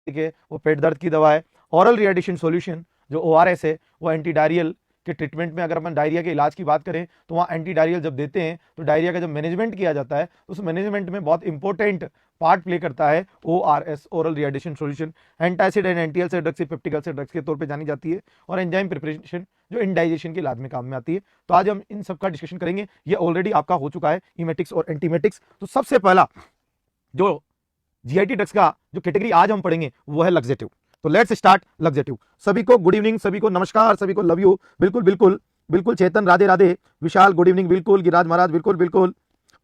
ठीक है, वो पेट दर्द की दवा है। ओरल रिएडिशन सॉल्यूशन जो ORS है वो एंटी डायरियल के ट्रीटमेंट में, अगर अपन डायरिया के इलाज की बात करें तो वहाँ एंटी डायरियल जब देते हैं तो डायरिया का जब मैनेजमेंट किया जाता है तो उस मैनेजमेंट में बहुत इंपॉर्टेंट पार्ट प्ले करता है ORS, oral rehydration solution. Antacid and anti ulcer drugs, peptic ulcer drugs के तौर पे जानी जाती है, और एंजाइम प्रिपरेशन जो इंडाइजेशन के इलाज में काम में आती है। तो आज हम इन सब का डिस्कशन करेंगे। ये ऑलरेडी आपका हो चुका है इमेटिक्स और एंटीमेटिक्स। तो सबसे पहला जो GIT ड्रग्स का जो कैटेगरी आज हम पढ़ेंगे वो है लग्जेटिव। तो लेट्स स्टार्ट लग्जेटिव। सभी को गुड इवनिंग, सभी को नमस्कार, सभी को लव यू। बिल्कुल बिल्कुल बिल्कुल चेतन राधे राधे, विशाल गुड इवनिंग, बिल्कुल गिरिराज महाराज बिल्कुल बिल्कुल,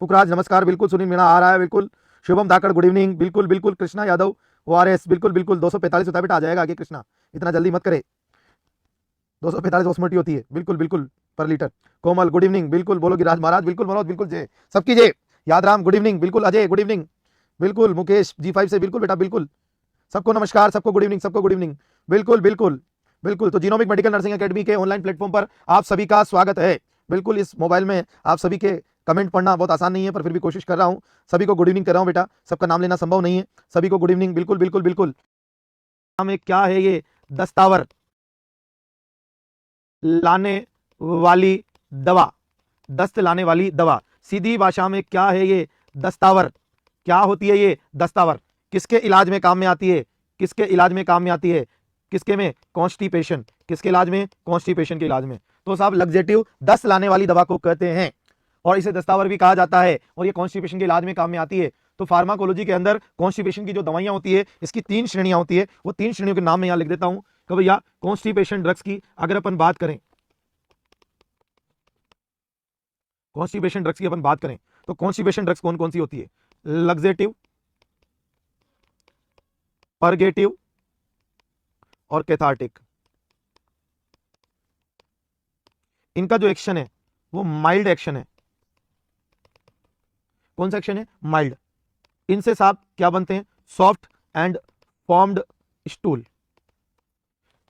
पुखराज नमस्कार, बिल्कुल सुनील मीणा आ रहा है, बिल्कुल शुभम धाकड़ गुड इवनिंग, बिल्कुल बिल्कुल कृष्णा यादव ORS बिल्कुल बिल्कुल 245 होता है बेटा, आ जाएगा आगे कृष्णा, इतना जल्दी मत करे, 245 ऑस्मोटी होती है, बिल्कुल बिल्कुल पर लीटर। कोमल गुड इवनिंग, बिल्कुल बोलो गिरिराज महाराज, बिल्कुल मनोज बिल्कुल जय, सबकी जय। यादराम गुड इवनिंग, बिल्कुल अजय गुड इवनिंग, बिल्कुल मुकेश G5 से बिल्कुल बेटा बिल्कुल, सबको नमस्कार, सबको गुड इवनिंग, सबको गुड इवनिंग, बिल्कुल बिल्कुल बिल्कुल। तो जीनोमिक मेडिकल नर्सिंग एकेडमी के ऑनलाइन प्लेटफॉर्म पर आप सभी का स्वागत है। बिल्कुल इस मोबाइल में आप सभी के कमेंट पढ़ना बहुत आसान नहीं है, पर फिर भी कोशिश कर रहा हूं, सभी को गुड इवनिंग कर रहा हूं बेटा, सबका नाम लेना संभव नहीं है, सभी को गुड इवनिंग, बिल्कुल बिल्कुल बिल्कुल। हमें क्या है ये दस्तावर लाने वाली दवा, दस्त लाने वाली दवा, सीधी भाषा में क्या है ये दस्तावर, क्या होती है ये दस्तावर, किसके इलाज में काम में आती है, किसके इलाज में काम में आती है, किसके में, कॉन्स्टिपेशन, किसके इलाज में, कॉन्स्टिपेशन के इलाज में। तो साहब लग्जेटिव दस्त लाने वाली दवा को कहते हैं, और इसे दस्तावर भी कहा जाता है, और ये कॉन्स्टिपेशन के इलाज में काम में आती है। तो फार्माकोलॉजी के अंदर कॉन्स्टिपेशन की जो दवाइयां होती है इसकी 3 श्रेणियां होती है, वो 3 श्रेणियों के नाम मैं यहां लिख देता हूं। तो भैया कॉन्स्टिपेशन ड्रग्स की अगर अपन बात करें, कॉन्स्टिपेशन ड्रग्स की अपन बात करें तो कॉन्स्टिपेशन ड्रग्स कौन कौन सी होती है, लग्जेटिव, परगेटिव और कैथार्टिक। इनका जो एक्शन है वो माइल्ड एक्शन है। कौन सा एक्शन है, माइल्ड। इनसे साहब क्या बनते हैं, सॉफ्ट एंड फॉर्म्ड स्टूल।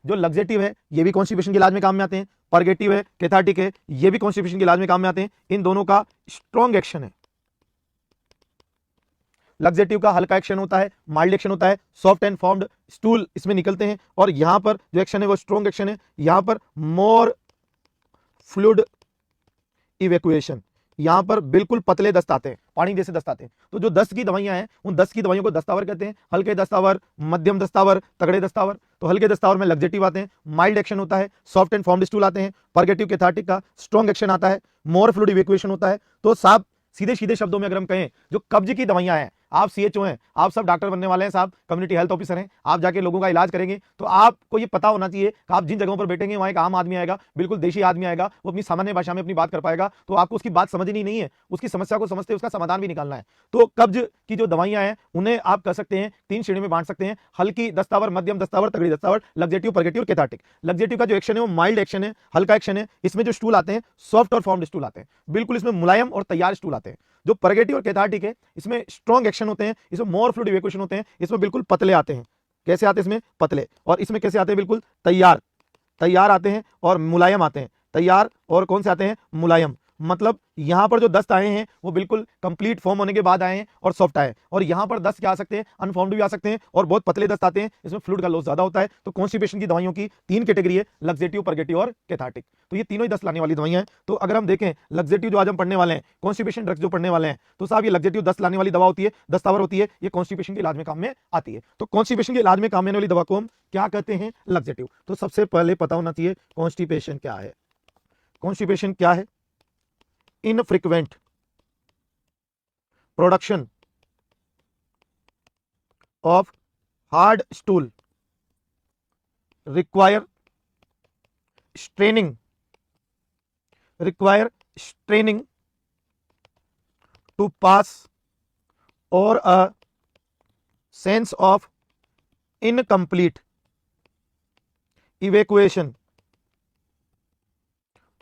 जो लग्जेटिव है ये भी कॉन्स्टिपेशन के इलाज में काम में आते हैं, परगेटिव है, कैथार्टिक है, ये भी कॉन्स्टिपेशन के इलाज में काम में आते हैं। इन दोनों का स्ट्रॉन्ग एक्शन है। लग्जेटिव का हल्का एक्शन होता है, माइल्ड एक्शन होता है, सॉफ्ट एंड फॉर्म्ड स्टूल इसमें निकलते हैं, और यहां पर जो एक्शन है वो स्ट्रॉन्ग एक्शन है। यहां पर मोर फ्लूइड इवैक्यूएशन, यहां पर बिल्कुल पतले दस्त आते हैं, पानी जैसे दस्त आते हैं। तो जो दस्त की दवाइयां हैं उन दस्त की दवाइयों को दस्तावर कहते हैं, हल्के दस्तावर, मध्यम दस्तावर, तगड़े दस्तावर। तो हल्के दस्तावर में लग्जेटिव आते हैं, माइल्ड एक्शन होता है, सॉफ्ट एंड फॉर्म्ड स्टूल आते हैं, परगेटिव कैथार्टिक का स्ट्रॉन्ग एक्शन आता है, मोर फ्लूइड इवैक्यूएशन होता है। तो साहब सीधे सीधे शब्दों में अगर हम कहें, जो कब्ज की दवाइयां हैं, आप CHO हैं, आप सब डॉक्टर बनने वाले हैं साहब, कम्युनिटी हेल्थ ऑफिसर हैं, आप जाके लोगों का इलाज करेंगे, तो आपको ये पता होना चाहिए कि आप जिन जगहों पर बैठेंगे वहां एक आम आदमी आएगा, बिल्कुल देशी आदमी आएगा, वो अपनी सामान्य भाषा में अपनी बात कर पाएगा, तो आपको उसकी बात समझनी नहीं है, उसकी समस्या को समझते उसका समाधान भी निकालना है। तो कब्ज की जो दवाइयां हैं उन्हें आप कह सकते हैं 3 श्रेणी में बांट सकते हैं, हल्की दस्तावर, मध्यम दस्तावर, तगड़ी दस्तावर, लग्जेटिव, परगेटिव और कैथार्टिक। लग्जेटिव का जो एक्शन है वो माइल्ड एक्शन है, हल्का एक्शन है। इसमें जो स्टूल आते हैं सॉफ्ट और फॉर्म्ड स्टूल आते हैं, बिल्कुल इसमें मुलायम और तैयार स्टूल आते हैं। जो परगेटिव और कैथार्टिक है इसमें स्ट्रॉन्ग एक्शन होते हैं, इसमें मोर फ्लूइड इवैक्यूएशन होते हैं, इसमें बिल्कुल पतले आते हैं। कैसे आते हैं इसमें, पतले। और इसमें कैसे आते हैं, बिल्कुल तैयार, तैयार आते हैं और मुलायम आते हैं, तैयार और कौन से आते हैं, मुलायम। मतलब यहां पर जो दस्त आए हैं वो बिल्कुल कंप्लीट फॉर्म होने के बाद आए हैं और सॉफ्ट आए हैं, और यहां पर दस्त क्या आ सकते हैं, अनफॉर्म्ड भी आ सकते हैं, और बहुत पतले दस्त आते हैं, इसमें फ्लूइड का लॉस ज्यादा होता है। तो कॉन्स्टिपेशन की दवाइयों की 3 कैटेगरी है, लग्जेटिव, परगेटिव और कैथार्टिक। तो ये तीनों ही दस्त लाने वाली दवाइयां हैं। तो अगर हम देखें लग्जेटिव जो आज हम पढ़ने वाले हैं, कॉन्स्टिपेशन ड्रग्स जो पढ़ने वाले हैं, तो साहब ये लग्जेटिव दस्त लाने वाली दवा होती है, दस्तावर होती है, ये कॉन्स्टिपेशन के इलाज में काम में आती है। तो कॉन्स्टिपेशन के इलाज में काम आने वाली दवा को हम क्या कहते हैं, लग्जेटिव। तो सबसे पहले पता होना चाहिए कॉन्स्टिपेशन क्या है। कॉन्स्टिपेशन क्या है, infrequent production of hard stool, require straining to pass, or a sense of incomplete evacuation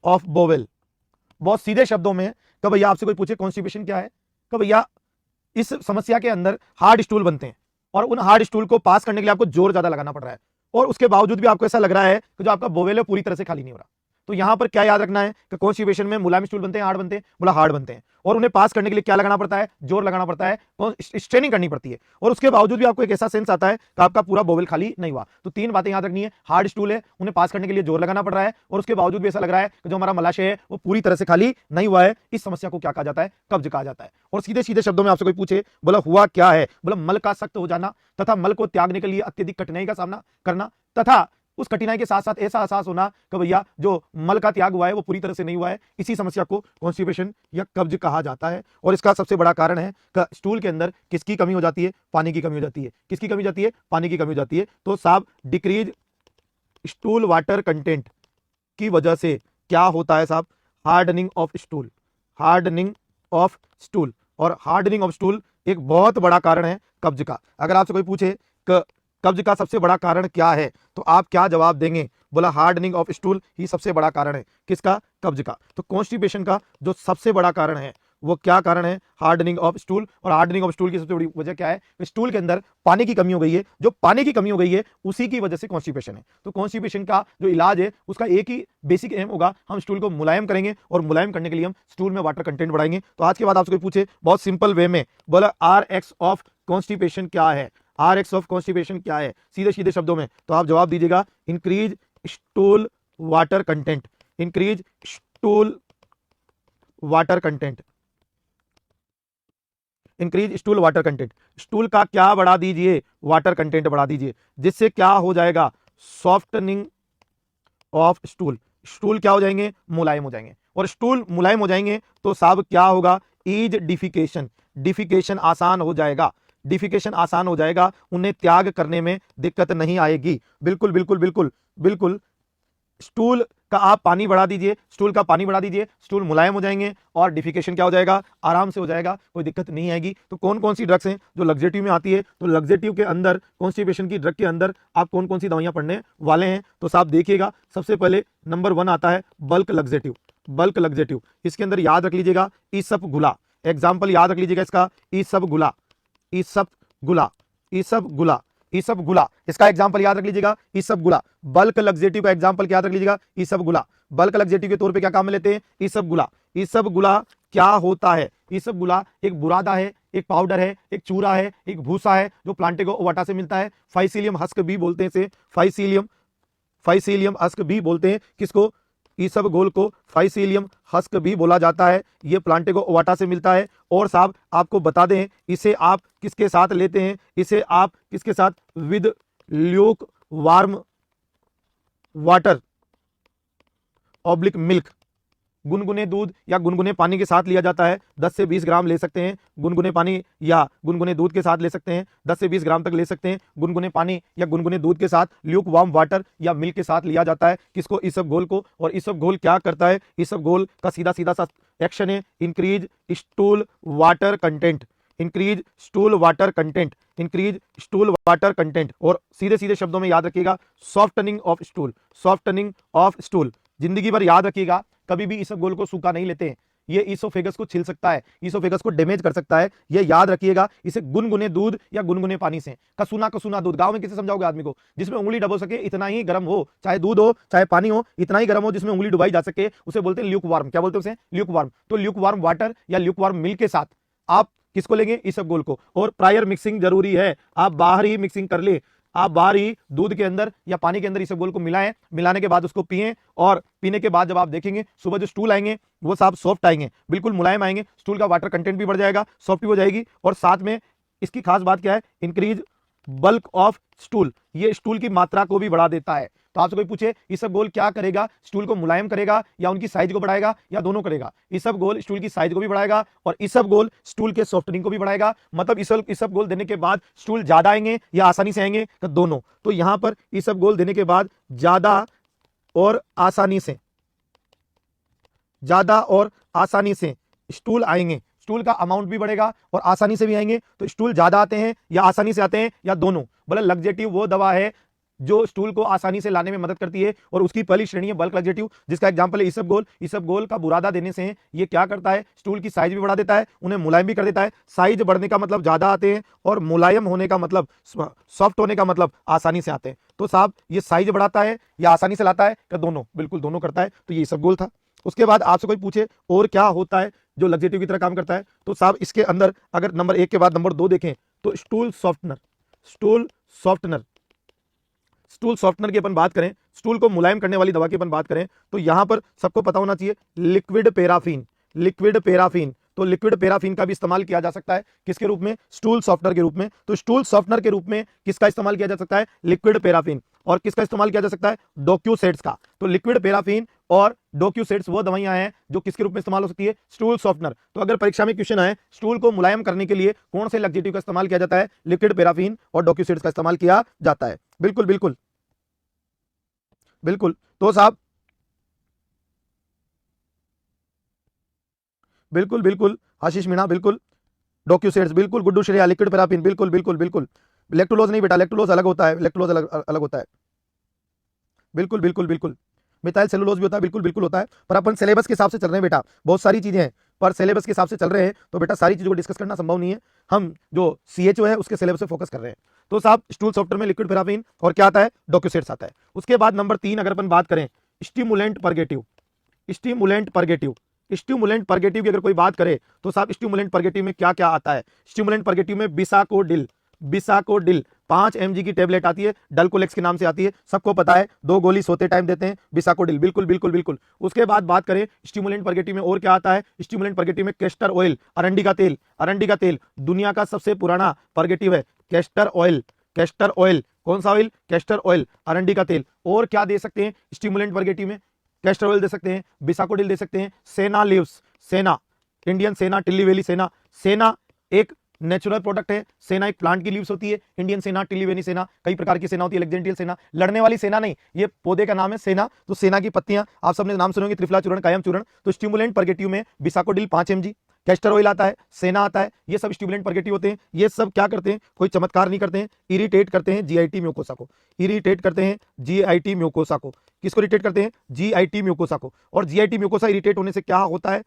of bowel। बहुत सीधे शब्दों में कि भैया आपसे कोई पूछे कॉन्स्टिपेशन क्या है, कि भैया इस समस्या के अंदर हार्ड स्टूल बनते हैं, और उन हार्ड स्टूल को पास करने के लिए आपको जोर ज्यादा लगाना पड़ रहा है, और उसके बावजूद भी आपको ऐसा लग रहा है कि जो आपका बोवेल है पूरी तरह से खाली नहीं हो रहा। तो यहां पर क्या याद रखना है कि कॉन्स्टिपेशन में मुलायम स्टूल बनते हैं, हार्ड बनते हैं, बोला हार्ड बनते हैं, और उन्हें पास करने के लिए क्या लगाना पड़ता है, जोर लगाना पड़ता है, स्ट्रेनिंग करनी पड़ती है, और उसके बावजूद भी आपको एक ऐसा सेंस आता है कि आपका पूरा बोवेल खाली नहीं हुआ। तो तीन बातें याद रखनी है, हार्ड स्टूल है, उन्हें पास करने के लिए जोर लगाना पड़ रहा है, और उसके बावजूद भी ऐसा लग रहा है कि जो हमारा मलाशय है वो पूरी तरह से खाली नहीं हुआ है। इस समस्या को क्या कहा जाता है, कब्ज कहा जाता है। और सीधे सीधे शब्दों में आपसे कोई पूछे, बोला हुआ क्या है, बोला मल का सख्त हो जाना तथा मल को त्यागने के लिए अत्यधिक कठिनाई का सामना करना, तथा उस कठिनाई के साथ साथ ऐसा एहसास होना कि भैया जो मल का त्याग हुआ है वो पूरी तरह से नहीं हुआ है। इसी समस्या को कॉन्स्टिपेशन या कब्ज कहा जाता है। और इसका सबसे बड़ा कारण है कि स्टूल के अंदर किसकी कमी हो जाती है, पानी की कमी हो जाती है। किसकी कमी जाती है, पानी की कमी हो जाती है। तो साहब डिक्रीज स्टूल वाटर कंटेंट की वजह से क्या होता है साहब, hardening of stool, hardening of stool. और हार्डनिंग ऑफ स्टूल एक बहुत बड़ा कारण है कब्ज का। अगर आपसे कोई पूछे कि कब्ज का सबसे बड़ा कारण क्या है तो आप क्या जवाब देंगे, बोला हार्डनिंग ऑफ स्टूल ही सबसे बड़ा कारण है। किसका, कब्ज का। तो कॉन्स्टिपेशन का जो सबसे बड़ा कारण है वो क्या कारण है, हार्डनिंग ऑफ स्टूल। और हार्डनिंग ऑफ स्टूल की सबसे बड़ी वजह क्या है, स्टूल के अंदर पानी की कमी हो गई है। जो पानी की कमी हो गई है उसी की वजह से कॉन्स्टिपेशन है। तो कॉन्स्टिपेशन का जो इलाज है उसका एक ही बेसिक एम होगा, हम स्टूल को मुलायम करेंगे, और मुलायम करने के लिए हम स्टूल में वाटर कंटेंट बढ़ाएंगे। तो आज के बाद आपसे कोई पूछे बहुत सिंपल वे में, बोला RX ऑफ कॉन्स्टिपेशन क्या है, RX ऑफ कॉन्स्टिपेशन क्या है, सीधे सीधे शब्दों में, तो आप जवाब दीजिएगा increase stool water content, increase stool water content, increase stool water content. Stool का क्या बढ़ा दीजिए, वाटर कंटेंट बढ़ा दीजिए, जिससे क्या हो जाएगा, सॉफ्टनिंग ऑफ स्टूल। स्टूल क्या हो जाएंगे, मुलायम हो जाएंगे। और स्टूल मुलायम हो जाएंगे तो साहब क्या होगा, ईज डिफिकेशन, डिफिकेशन आसान हो जाएगा, डिफिकेशन आसान हो जाएगा, उन्हें त्याग करने में दिक्कत नहीं आएगी। बिल्कुल बिल्कुल बिल्कुल बिल्कुल। स्टूल का आप पानी बढ़ा दीजिए, स्टूल का पानी बढ़ा दीजिए, स्टूल मुलायम हो जाएंगे और डिफिकेशन क्या हो जाएगा, आराम से हो जाएगा, कोई दिक्कत नहीं आएगी। तो कौन कौन सी ड्रग्स हैं जो लग्जेटिव में आती है, तो लग्जेटिव के अंदर, कॉन्स्टिपेशन की ड्रग के अंदर आप कौन कौन सी दवाइयां पढ़ने वाले हैं, तो साहब देखिएगा। सबसे पहले नंबर 1 आता है बल्क लग्जेटिव, बल्क लग्जेटिव। इसके अंदर याद रख लीजिएगा ईसप गुला, एग्जाम्पल याद रख लीजिएगा इसका, ईसप गुला, ईसप गुला, ईसप गुला, ईसप गुला, इसका एग्जांपल याद रख लीजिएगा, ईसप गुला। बल्क लग्जेटिव का एग्जांपल याद रख लीजिएगा, ईसप गुला। बल्क लग्जेटिव के तौर पे क्या काम में लेते हैं, ईसप गुला। ईसप गुला क्या होता है, ईसप गुला एक बुरादा है, एक पाउडर है, एक चूरा है, एक भूसा है जो प्लांटेगो ओवाटा से मिलता है। फाइसीलियम हस्क भी बोलते हैं इसे, फाइसीलियम, फाइसीलियम हस्क भी बोलते हैं किसको, ईसबगोल को फाइसीलियम हस्क भी बोला जाता है। ये प्लांटेगो ओवाटा से मिलता है। और साहब आपको बता दें, इसे आप किसके साथ लेते हैं, इसे आप किसके साथ, with Luke warm water oblique milk, गुनगुने दूध या गुनगुने पानी के साथ लिया जाता है। 10 से 20 ग्राम ले सकते हैं गुनगुने पानी या गुनगुने दूध के साथ ले सकते हैं, 10 से 20 ग्राम तक ले सकते हैं गुनगुने पानी या गुनगुने दूध के साथ, ल्यूक वार्म वाटर या मिल्क के साथ लिया जाता है। किसको, ईसबगोल को। और ईसबगोल क्या करता है, ईसबगोल का सीधा सीधा सा एक्शन है increase stool water content, increase stool water content, increase stool water content. और सीधे सीधे शब्दों में याद रखिएगा softening of stool, softening of stool. जिंदगी भर याद रखिएगा कभी भी ईसबगोल को सूखा नहीं लेते हैं, ये ईसोफेगस को छिल सकता है, ईसोफेगस को डैमेज कर सकता है, ये याद रखिएगा। इसे गुनगुने दूध या गुनगुने पानी से, कसूना कसूना दूध, गांव में किसे समझाओगे आदमी को, जिसमें उंगली डबो सके इतना ही गर्म हो, चाहे दूध हो चाहे पानी हो, इतना ही गर्म हो जिसमें उंगली डुबाई जा सके, उसे बोलते हैं ल्यूक वार्म। क्या बोलते हैं उसे, ल्यूक वार्म। तो ल्यूक वार्म वाटर या ल्यूक वार्म मिल्क के साथ आप किसको लेंगे, ईसबगोल को। और प्रायर मिक्सिंग जरूरी है, आप बाहर ही मिक्सिंग कर ले, आप बाहर ही दूध के अंदर या पानी के अंदर ईसबगोल को मिलाएं, मिलाने के बाद उसको पिएं। और पीने के बाद जब आप देखेंगे सुबह जो स्टूल आएंगे वो साहब सॉफ्ट आएंगे, बिल्कुल मुलायम आएंगे, स्टूल का वाटर कंटेंट भी बढ़ जाएगा, सॉफ्ट भी हो जाएगी। और साथ में इसकी खास बात क्या है, इंक्रीज बल्क ऑफ स्टूल, ये स्टूल की मात्रा को भी बढ़ा देता है। तो आपसे कोई पूछे ईसबगोल क्या करेगा, स्टूल को मुलायम करेगा या उनकी साइज को बढ़ाएगा, या दोनों करेगा। ईसबगोल स्टूल की साइज को भी बढ़ाएगा और ईसबगोल स्टूल के सॉफ्टनिंग को भी बढ़ाएगा। मतलब ईसबगोल देने के बाद स्टूल ज्यादा आएंगे या आसानी से आएंगे, तो दोनों। तो यहां पर ईसबगोल देने के बाद ज्यादा और आसानी से, ज्यादा और आसानी से स्टूल आएंगे, स्टूल का अमाउंट भी बढ़ेगा और आसानी से भी आएंगे। तो स्टूल ज्यादा आते हैं या आसानी से आते हैं या दोनों। बोले लग्जेटिव वो दवा है जो स्टूल को आसानी से लाने में मदद करती है। और उसकी पहली श्रेणी है बल्क लग्जेटिव, जिसका एग्जांपल है इसबगोल। इसबगोल का बुरादा देने से ये क्या करता है, स्टूल की साइज भी बढ़ा देता है, उन्हें मुलायम भी कर देता है। साइज बढ़ने का मतलब ज्यादा आते हैं और मुलायम होने का मतलब, सॉफ्ट होने का मतलब आसानी से आते हैं। तो साहब ये साइज बढ़ाता है या आसानी से लाता है, क्या दोनों? बिल्कुल दोनों करता है। तो ये इसबगोल था। उसके बाद आपसे कोई पूछे और क्या होता है जो लग्जेटिव की तरह काम करता है, तो साहब इसके अंदर अगर नंबर 1 के बाद नंबर 2 देखें तो stool softener. Stool softener, stool softener की अपन बात करें, स्टूल को मुलायम करने वाली दवा की अपन बात करें, तो यहां पर सबको पता होना चाहिए लिक्विड पैराफिन। लिक्विड पैराफिन, तो लिक्विड पैराफिन का भी इस्तेमाल किया जा सकता है किसके रूप में? स्टूल सॉफ्टनर के रूप में। तो स्टूल सॉफ्टनर के रूप में किसका इस्तेमाल किया जा सकता है? Liquid paraffin. और किसका इस्तेमाल किया जा सकता है? डोक्यूसेट्स का। तो लिक्विड पैराफिन और डोक्यूसेट्स वो दवाइयां हैं जो किसके रूप में इस्तेमाल हो सकती है? Stool softener. तो अगर परीक्षा में क्वेश्चन आए स्टूल को मुलायम करने के लिए कौन से लग्जेटिव का इस्तेमाल किया जाता है? लिक्विड पैराफिन और डोक्यूसेट्स का इस्तेमाल किया जाता है। बिल्कुल बिल्कुल बिल्कुल। तो साहब बिल्कुल बिल्कुल, आशीष मीणा बिल्कुल, डोक्यूसेट्स बिल्कुल, गुड्डू श्रेया, लिक्विड पैराफिन बिल्कुल बिल्कुल बिल्कुल। लैक्टोलोज नहीं बेटा, लैक्टोलोज अलग होता है, लैक्टोलोज अलग अलग होता है। बिल्कुल बिल्कुल बिल्कुल। मिथाइल सेलुलोज भी होता है, बिल्कुल बिल्कुल होता है। पर अपन सिलेबस के हिसाब से चल रहे हैं बेटा, बहुत सारी चीजें हैं पर सिलेबस के हिसाब से चल रहे हैं, तो बेटा सारी चीजों को डिस्कस करना संभव नहीं है। हम जो सीएचओ है उसके सिलेबस पे फोकस कर रहे हैं। तो साहब स्टूल सॉफ्टवेयर में लिक्विड पैराफिन और क्या आता है? डोक्यूसेट्स आता है। उसके बाद नंबर 3 अगर अपन बात करें, stimulant purgative. Stimulant purgative, stimulant purgative की अगर कोई बात करे तो साहब स्टिमुलेंट परगेटिव में क्या क्या आता है? स्टिमुलेंट परगेटिव में बिसाकोडिल। बिसाकोडिल 5 mg की टेबलेट आती है, डल्कोलेक्स के नाम से आती है, सबको पता है, 2 गोली सोते टाइम देते हैं, बिसाकोडिल बिल्कुल बिल्कुल बिल्कुल। उसके बाद बात करें स्टिमुलेंट परगेटिव में और क्या आता है? स्टिमुलेंट परगेटिव में कैस्टर ऑयल, अरंडी का तेल। अरंडी का तेल दुनिया का सबसे पुराना परगेटिव है, कैस्टर ऑयल। कैस्टर ऑयल, कौन सा ऑयल? कैस्टर ऑयल, अरंडी का तेल। और क्या दे सकते हैं स्टिमुलेंट परगेटिव में? कैस्टर ऑयल दे सकते हैं, बिसाकोडिल दे सकते हैं, सेना लीव्स। सेना, इंडियन सेना, टिल्ली वैली सेना। सेना एक नेचुरल प्रोडक्ट है, सेना एक प्लांट की लीव्स होती है। इंडियन सेना, टिल्ली वैली सेना, कई प्रकार की सेना होती है, अलेक्जेंड्रियल सेना, लड़ने वाली सेना नहीं, ये पौधे का नाम है सेना। तो सेना की पत्तियां आप सबने नाम सुने होंगे, त्रिफला चूर्ण, कायम चूर्ण। तो स्टिमुलेंट परगेटिव में बिसाकोडिल 5 mg, कैस्टर ऑयल आता है, सेना आता है, ये सब स्टिमुलेंट परगेटिव होते हैं। ये सब क्या करते हैं? कोई चमत्कार नहीं करते हैं, इरिटेट करते हैं जीआईटी म्यूकोसा को। इरिटेट करते हैं जीआईटी म्यूकोसा को। किसको इरिटेट करते हैं? जीआईटी म्यूकोसा को। और जीआईटी म्यूकोसा इरिटेट होने से क्या होता है?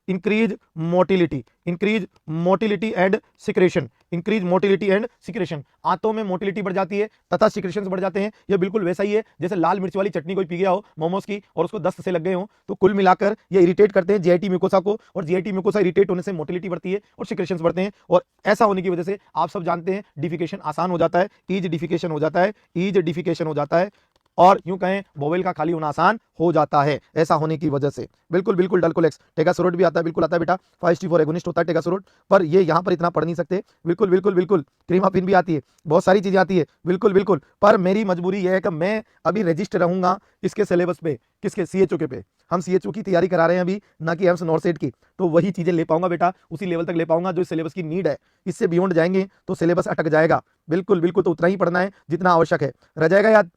Increase motility, increase motility and secretion, increase motility and secretion. आंतों में मोटिलिटी बढ़ जाती है तथा सिक्रेशंस बढ़ जाते हैं। ये बिल्कुल वैसा ही है जैसे लाल मिर्च वाली चटनी कोई पी गया हो मोमोज की और उसको दस्त से लग गए हो। तो कुल मिलाकर ये इरिटेट करते हैं जीआईटी म्यूकोसा को, और जीआईटी म्यूकोसा इरिटेट होने से मोटिलिटी बढ़ती है और सिक्रेशंस बढ़ते हैं। और ऐसा होने की वजह से आप सब जानते हैं डिफिकेशन आसान हो जाता है, ईज डिफिकेशन हो जाता है, ईज डिफिकेशन हो जाता है, और यूं कहें बोवेल का खाली होना आसान हो जाता है ऐसा होने की वजह से। बिल्कुल बिल्कुल, डल्कोलेक्स, टेगासोरोट भी आता है, बिल्कुल आता है बेटा, 5T4 एगोनिस्ट होता है टेगासोरोट, पर ये यहां पर इतना पढ़ नहीं सकते। बिल्कुल बिल्कुल बिल्कुल, क्रीमापिन भी आती है, बहुत सारी चीजें आती है, बिल्कुल बिल्कुल। पर मेरी मजबूरी यह है कि मैं अभी रजिस्टर रहूंगा इसके सिलेबस पे, किसके? सीएचओ के पे। हम सीएचओ की तैयारी करा रहे हैं अभी, ना कि एम्स नॉर्सेट की। तो वही चीजें ले पाऊंगा बेटा, उसी लेवल तक ले पाऊंगा जो सिलेबस की नीड है। इससे बियॉन्ड जाएंगे तो सिलेबस अटक जाएगा। बिल्कुल बिल्कुल, तो उतना ही पढ़ना है जितना आवश्यक है। रह जाएगा याद?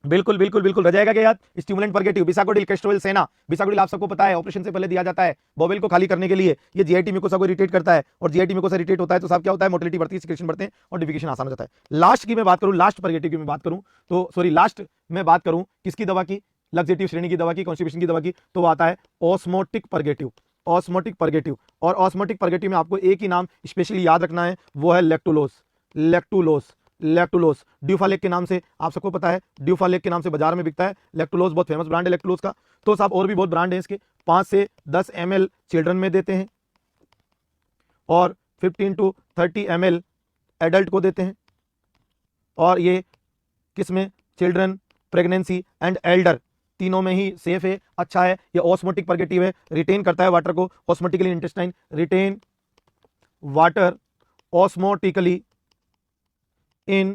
बिल्कुल बिल्कुल बिल्कुल, रह जाएगा क्या याद? Stimulant purgative, bisacodyl, castor oil, सेना। बिसाकोडिल आप सबको पता है ऑपरेशन से पहले दिया जाता है बोवेल को खाली करने के लिए। ये जीआईटी म्यूकोसा को इरिटेट करता है, और जीआईटी म्यूकोसा इरिटेट होता है तो साहब क्या होता है? मोटिलिटी बढ़ती है, सिक्रेशन बढ़ते हैं और डिफिकेशन आसान हो जाता है। लास्ट की मैं बात करूं, लास्ट परगेटिव की मैं बात करूं, तो सॉरी लास्ट में बात करूं किसकी दवा की? लग्जेटिव श्रेणी की दवा की, कॉन्स्टिपेशन की दवा की, तो वो आता है ऑस्मोटिक परगेटिव। ऑस्मोटिक परगेटिव, और ऑस्मोटिक परगेटिव में आपको एक ही नाम स्पेशली याद रखना है, वो है लैक्टुलोज। लैक्टुलोज, लैक्टुलोज ड्यूफालेक के नाम से आप सबको पता है, ड्यूफालेक के नाम से बाजार में बिकता है लैक्टुलोज, बहुत फेमस ब्रांड है लैक्टुलोज का। तो साहब और भी बहुत ब्रांड है इसके। 5 से 10 ml चिल्ड्रन में देते हैं और 15 to 30 ml एडल्ट को देते हैं। और ये किसमें? चिल्ड्रन, प्रेगनेंसी एंड एल्डर, तीनों में ही सेफ है, अच्छा है। ये ऑस्मोटिक परगेटिव है, रिटेन करता है वाटर को osmotically intestine, retain water osmotically in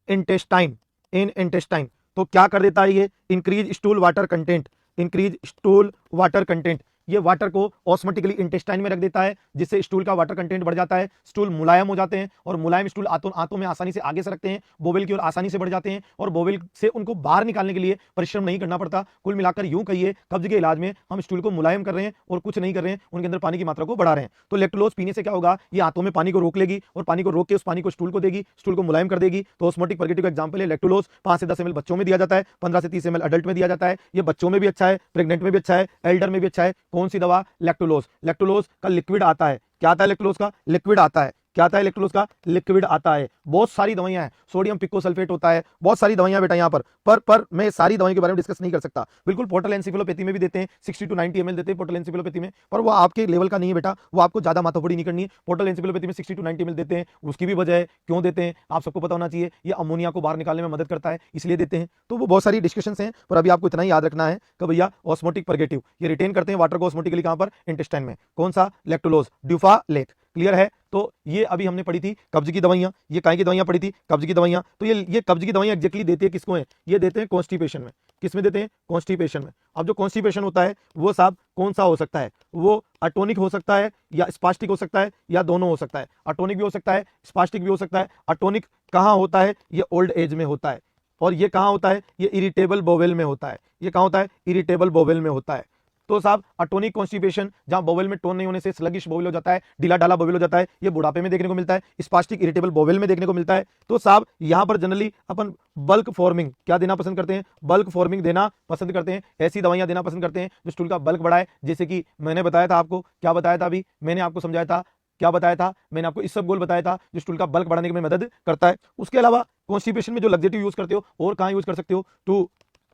intestine, in intestine. तो क्या कर देता है ये? Increase stool water content, increase stool water content. ये वाटर को ऑस्मोटिकली इंटेस्टाइन में रख देता है, जिससे स्टूल का वाटर कंटेंट बढ़ जाता है, स्टूल मुलायम हो जाते हैं और मुलायम स्टूल आंतों में आसानी से आगे सरकते हैं, बोवेल की ओर आसानी से बढ़ जाते हैं और बोवेल से उनको बाहर निकालने के लिए परिश्रम नहीं करना पड़ता। कुल मिलाकर यूं कहिए कब्ज के इलाज में हम स्टूल को मुलायम कर रहे हैं और कुछ नहीं कर रहे हैं, उनके अंदर पानी की मात्रा को बढ़ा रहे हैं। तो लैक्टोलोज पीने से क्या होगा, ये आंतों में पानी को रोक लेगी और पानी को रोक के उस पानी को स्टूल को देगी, स्टूल को मुलायम कर देगी। तो ऑस्मोटिक परगेटिव का एग्जांपल है लैक्टोलोज। 5 से 10 ml बच्चों में दिया जाता है, 15 से 30 ml अडल्ट में दिया जाता है। ये बच्चों में भी अच्छा है, प्रेग्नेंट में भी अच्छा है, एल्डर में भी अच्छा है। कौन सी दवा? लैक्टोलोज। लैक्टोलोज का लिक्विड आता है। क्या आता है लैक्टोलोज का? लिक्विड आता है। क्या आता है लैक्टोलोज का? लिक्विड आता है। बहुत सारी दवाइयां हैं, सोडियम पिकोसल्फेट होता है, बहुत सारी दवाइयां बेटा यहाँ पर मैं सारी दवाइयों के बारे में डिस्कस नहीं कर सकता। बिल्कुल पोर्टल एनसेफेलोपैथी में भी देते हैं, 60 to 90 ml देते हैं पोर्टल एनसेफेलोपैथी में, पर वो आपके लेवल का नहीं है बेटा, वो आपको ज्यादा माथापड़ी नहीं करनी है। पोर्टल एनसेफेलोपैथी में 60 to 90 ml देते हैं, उसकी भी वजह है, क्यों देते हैं आप सबको पता होना चाहिए। ये अमोनिया को बाहर निकालने में मदद करता है, इसलिए देते हैं। तो वो बहुत सारी डिस्कशन हैं, पर अभी आपको इतना ही याद रखना है कि भैया ऑस्मोटिक परगेटिव ये रिटेन करते हैं वाटर को ऑस्मोटिकली कहां पर? इंटेस्टाइन में। कौन सा? लैक्टोलोज, ड्यूफालेक। क्लियर है? तो ये अभी हमने पढ़ी थी कब्ज की दवाइयां, ये काहे की दवाइयां पढ़ी थी? कब्ज की दवाइयां। तो ये कब्ज की दवाइयां एग्जैक्टली देते हैं किसको है? ये देते हैं कॉन्स्टिपेशन में। किस में देते हैं? कॉन्स्टिपेशन में। अब जो कॉन्स्टिपेशन होता है वो साहब कौन सा हो सकता है? वो अटोनिक हो सकता है या स्पास्टिक हो सकता है या दोनों हो सकता है। अटोनिक भी हो सकता है, स्पास्टिक भी हो सकता है। अटोनिक कहां होता है? ये ओल्ड एज में होता है। और ये कहां होता है? ये इरिटेबल बोवेल में होता है। ये कहां होता है? इरिटेबल बोवेल में होता है। तो साहब अटोनिक कॉन्स्टिपेशन जहां बोवेल में टोन नहीं होने से स्लगिश बोवेल हो जाता है, ढीला ढाला बोवेल हो जाता है, ये बुढ़ापे में देखने को मिलता है। स्पास्टिक इरिटेबल बोवेल में देखने को मिलता है। तो साहब यहां पर जनरली अपन बल्क फॉर्मिंग क्या देना पसंद करते हैं? बल्क फॉर्मिंग देना पसंद करते हैं। ऐसी दवाइयां देना पसंद करते हैं जो स्टूल का बल्क बढ़ाए, जैसे कि मैंने बताया था आपको। क्या बताया था? अभी मैंने आपको समझाया था। क्या बताया था? मैंने आपको इसबगोल बताया था जो स्टूल का बल्क बढ़ाने में मदद करता है। उसके अलावा कॉन्स्टिपेशन में जो लग्जेटिव यूज करते हो और कहां यूज कर सकते हो? To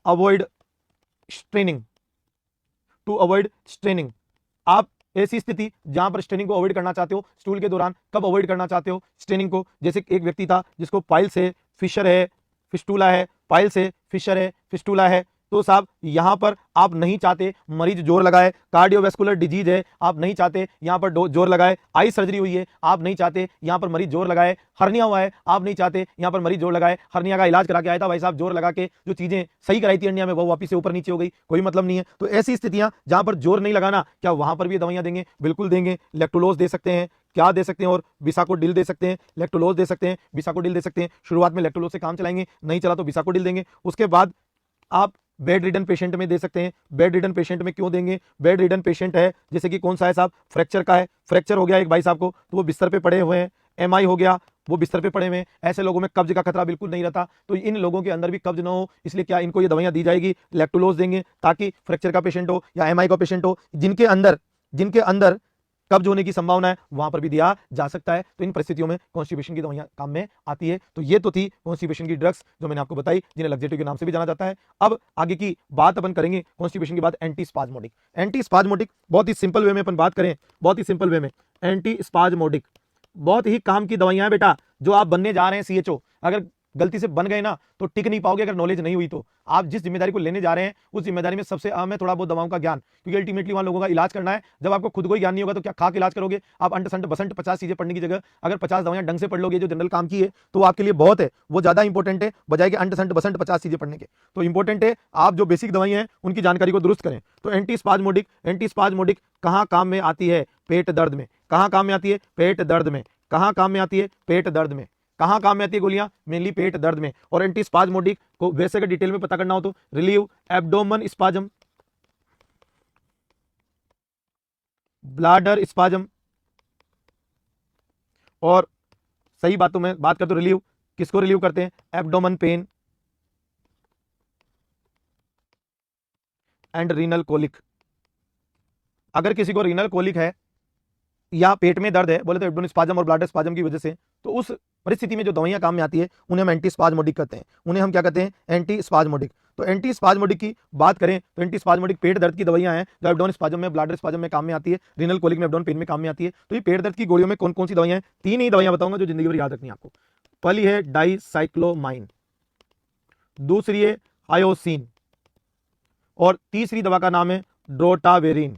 avoid straining. To avoid straining. आप ऐसी स्थिति जहां पर स्ट्रेनिंग को अवॉइड करना चाहते हो स्टूल के दौरान, कब अवॉइड करना चाहते हो स्ट्रेनिंग को? जैसे एक व्यक्ति था जिसको पाइल्स है, फिशर है, फिस्टूला है, पाइल्स है, फिशर है, फिस्टूला है। तो साहब यहां पर आप नहीं चाहते मरीज जोर लगाए। कार्डियोवैस्कुलर डिजीज है, आप नहीं चाहते यहां पर जोर लगाए। आई सर्जरी हुई है, आप नहीं चाहते यहां पर मरीज जोर लगाए। हर्निया हुआ है, आप नहीं चाहते यहां पर मरीज जोर लगाए। हर्निया का इलाज करा के आया था भाई साहब, जोर लगा के जो चीजें सही कराई थी हर्निया में वो वापस से ऊपर नीचे हो गई, कोई मतलब नहीं है। तो ऐसी स्थितियां जहां पर जोर नहीं लगाना, क्या वहां पर भी दवाइयां देंगे? बिल्कुल देंगे। लैक्टोलोज दे सकते हैं, क्या दे सकते हैं? और बिसाकोडिल दे सकते हैं। लैक्टोलोज दे सकते हैं, बिसाकोडिल दे सकते हैं। शुरुआत में लैक्टोलोज से काम चलाएंगे, नहीं चला तो बिसाकोडिल देंगे। उसके बाद आप बेड रिडन पेशेंट में दे सकते हैं। बेड रिडन पेशेंट में क्यों देंगे? बेड रिडन पेशेंट है जैसे कि कौन सा है साहब? फ्रैक्चर का है, फ्रैक्चर हो गया एक भाई साहब को तो वो बिस्तर पे पड़े हुए हैं। एमआई हो गया, वो बिस्तर पे पड़े हुए हैं। ऐसे लोगों में कब्ज का खतरा बिल्कुल नहीं रहता, तो इन लोगों के अंदर भी कब्ज ना हो, इसलिए क्या इनको ये दवाइयां दी जाएगी? लैक्टोलोज देंगे, ताकि फ्रैक्चर का पेशेंट हो या एमआई का पेशेंट हो जिनके अंदर कब्ज होने की संभावना है, वहां पर भी दिया जा सकता है। तो इन परिस्थितियों में कॉन्स्टिपेशन की दवाइयां काम में आती है। तो ये तो थी कॉन्स्टिपेशन की ड्रग्स जो मैंने आपको बताई, जिन्हें लग्जेटिव के नाम से भी जाना जाता है। अब आगे की बात अपन करेंगे कॉन्स्टिपेशन के बाद एंटी स्पाज्मोडिक। एंटी स्पाज्मोडिक बहुत ही सिंपल वे में अपन बात करें, बहुत ही सिंपल वे में एंटी स्पाज्मोडिक बहुत ही काम की दवाइयां हैं बेटा, जो आप बनने जा रहे हैं सीएचओ। अगर गलती से बन गए ना तो टिक नहीं पाओगे, अगर नॉलेज नहीं हुई तो। आप जिस जिम्मेदारी को लेने जा रहे हैं उस जिम्मेदारी में सबसे अहम है थोड़ा बहुत दवाओं का ज्ञान, क्योंकि अल्टीमेटली वहां लोगों का इलाज करना है। जब आपको खुद को ही ज्ञान नहीं होगा तो क्या खा के इलाज करोगे? आप अंट संट बसंट 50 चीजें पढ़ने की जगह अगर 50 दवाइयां ढंग से पढ़ लोगे जो जनरल काम की है, तो आपके लिए बहुत है, वो ज्यादा इंपॉर्टेंट है बजाय के अंट संट बसंट 50 चीजें पढ़ने के। तो इंपॉर्टेंट है आप जो बेसिक दवाइयां हैं उनकी जानकारी को दुरुस्त करें। तो एंटी स्पाज्मोडिक कहां काम में आती है? पेट दर्द में। कहां काम में आती है? पेट दर्द में। कहां काम में आती है? पेट दर्द में। कहां काम में आती है गोलियां? मेनली पेट दर्द में। और एंटी स्पाज्मोडिक को वैसे अगर डिटेल में पता करना हो तो relieve abdomen spasm, bladder spasm, और सही बातों में बात करते रिलीव किसको रिलीव करते हैं? Abdomen pain and renal colic. अगर किसी को रीनल कोलिक है या पेट में दर्द है, बोले तो एब्डोमिनल स्पाज्म और ब्लाडर स्पाज्म की वजह से, तो उस परिस्थिति में जो दवाइयां काम में आती है उन्हें हम एंटी स्पाज्मोडिक कहते हैं। उन्हें हम क्या कहते हैं? Anti spasmodic. तो एंटी स्पाज्मोडिक की बात करें तो एंटी स्पाज्मोडिक पेट दर्द की दवाइयां हैं जो एब्डोमिनल स्पाज्म में, ब्लाडर स्पाज्म में काम में आती है, रीनल कोलिक में, एब्डोमिनल पेन में काम में आती है। तो ये पेट दर्द की गोलियों में कौन कौन सी दवाइयां हैं? 3 ही दवाइयां बताऊंगा जो जिंदगी भर याद रखनी है आपको। पहली है डाइसाइक्लोमाइन, दूसरी है हायोसिन, और तीसरी दवा का नाम है ड्रोटावेरिन।